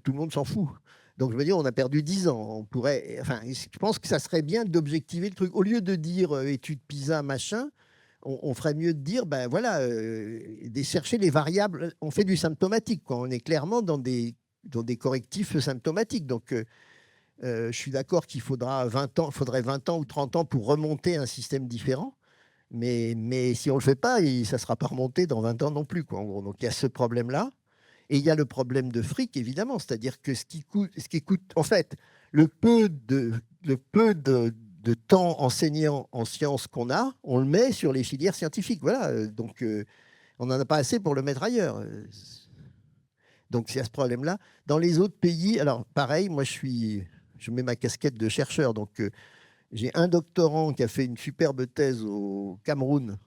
tout le monde s'en fout. Donc, je veux dire, on a perdu 10 ans. On pourrait, enfin, je pense que ça serait bien d'objectiver le truc. Au lieu de dire étude PISA, machin, on ferait mieux de dire, ben voilà, de chercher les variables. On fait du symptomatique, quoi. On est clairement dans des correctifs symptomatiques. Donc, je suis d'accord qu'il faudrait 20 ans ou 30 ans pour remonter un système différent. Mais si on ne le fait pas, ça ne sera pas remonté dans 20 ans non plus, quoi, en gros. Donc il y a ce problème-là. Et il y a le problème de fric, évidemment. C'est-à-dire que ce qui coûte, en fait, le peu de temps enseignant en sciences qu'on a, on le met sur les filières scientifiques. Voilà. Donc on n'en a pas assez pour le mettre ailleurs. Donc il y a ce problème-là. Dans les autres pays, alors pareil, moi je mets ma casquette de chercheur. Donc j'ai un doctorant qui a fait une superbe thèse au Cameroun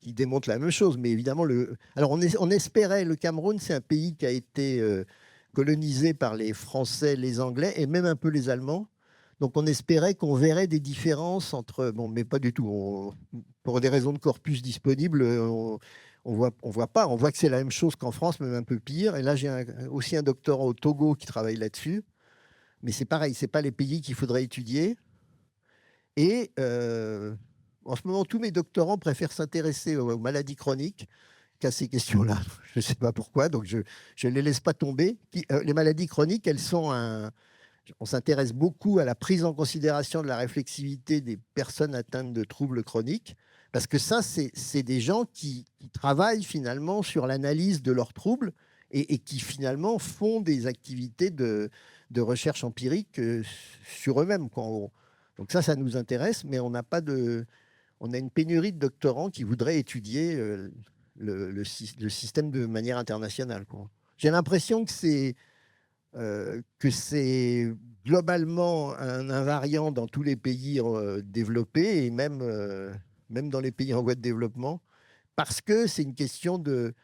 qui démontre la même chose. Mais évidemment, alors on espérait, le Cameroun, c'est un pays qui a été colonisé par les Français, les Anglais et même un peu les Allemands. Donc on espérait qu'on verrait des différences entre... Bon, mais pas du tout. Pour des raisons de corpus disponible, on voit pas. On voit que c'est la même chose qu'en France, même un peu pire. Et là, j'ai aussi un doctorant au Togo qui travaille là-dessus. Mais c'est pareil, ce n'est pas les pays qu'il faudrait étudier. Et en ce moment, tous mes doctorants préfèrent s'intéresser aux maladies chroniques qu'à ces questions-là. Je ne sais pas pourquoi, donc je ne les laisse pas tomber. Les maladies chroniques, elles sont on s'intéresse beaucoup à la prise en considération de la réflexivité des personnes atteintes de troubles chroniques, parce que ça, c'est des gens qui travaillent finalement sur l'analyse de leurs troubles et qui finalement font des activités de recherche empirique sur eux-mêmes. Donc ça nous intéresse, mais on a une pénurie de doctorants qui voudraient étudier le système de manière internationale, quoi. J'ai l'impression que que c'est globalement un invariant dans tous les pays développés et même dans les pays en voie de développement, parce que c'est une question de...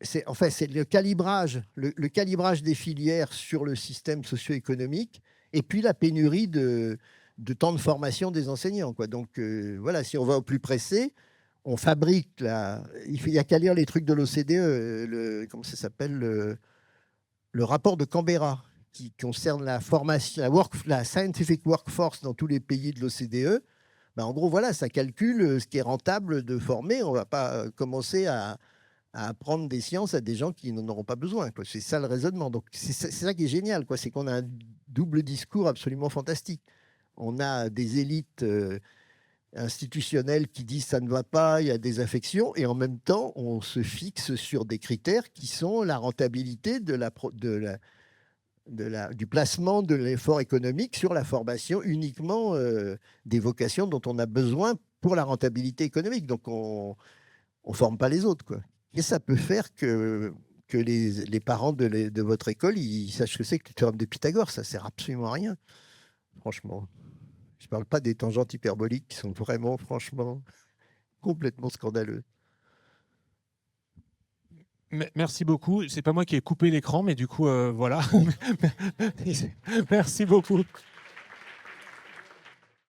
c'est le calibrage, le calibrage des filières sur le système socio-économique et puis la pénurie de temps de formation des enseignants, quoi. Donc voilà, si on va au plus pressé, on fabrique il n'y a qu'à lire les trucs de l'OCDE, comment ça s'appelle, le rapport de Canberra qui concerne la formation, la scientific workforce dans tous les pays de l'OCDE. Ben, en gros, voilà, ça calcule ce qui est rentable de former. On ne va pas commencer à apprendre des sciences à des gens qui n'en auront pas besoin, quoi. C'est ça le raisonnement. Donc, c'est ça qui est génial, quoi. C'est qu'on a un double discours absolument fantastique. On a des élites institutionnelles qui disent ça ne va pas, il y a des affections, et en même temps, on se fixe sur des critères qui sont la rentabilité du placement de l'effort économique sur la formation uniquement des vocations dont on a besoin pour la rentabilité économique. Donc, on ne forme pas les autres, quoi. Et ça peut faire que les parents de votre école, ils sachent ce que c'est que le théorème de Pythagore. Ça ne sert absolument à rien, franchement. Je ne parle pas des tangentes hyperboliques qui sont vraiment, franchement, complètement scandaleuses. Merci beaucoup. C'est pas moi qui ai coupé l'écran, mais du coup, voilà. Merci beaucoup.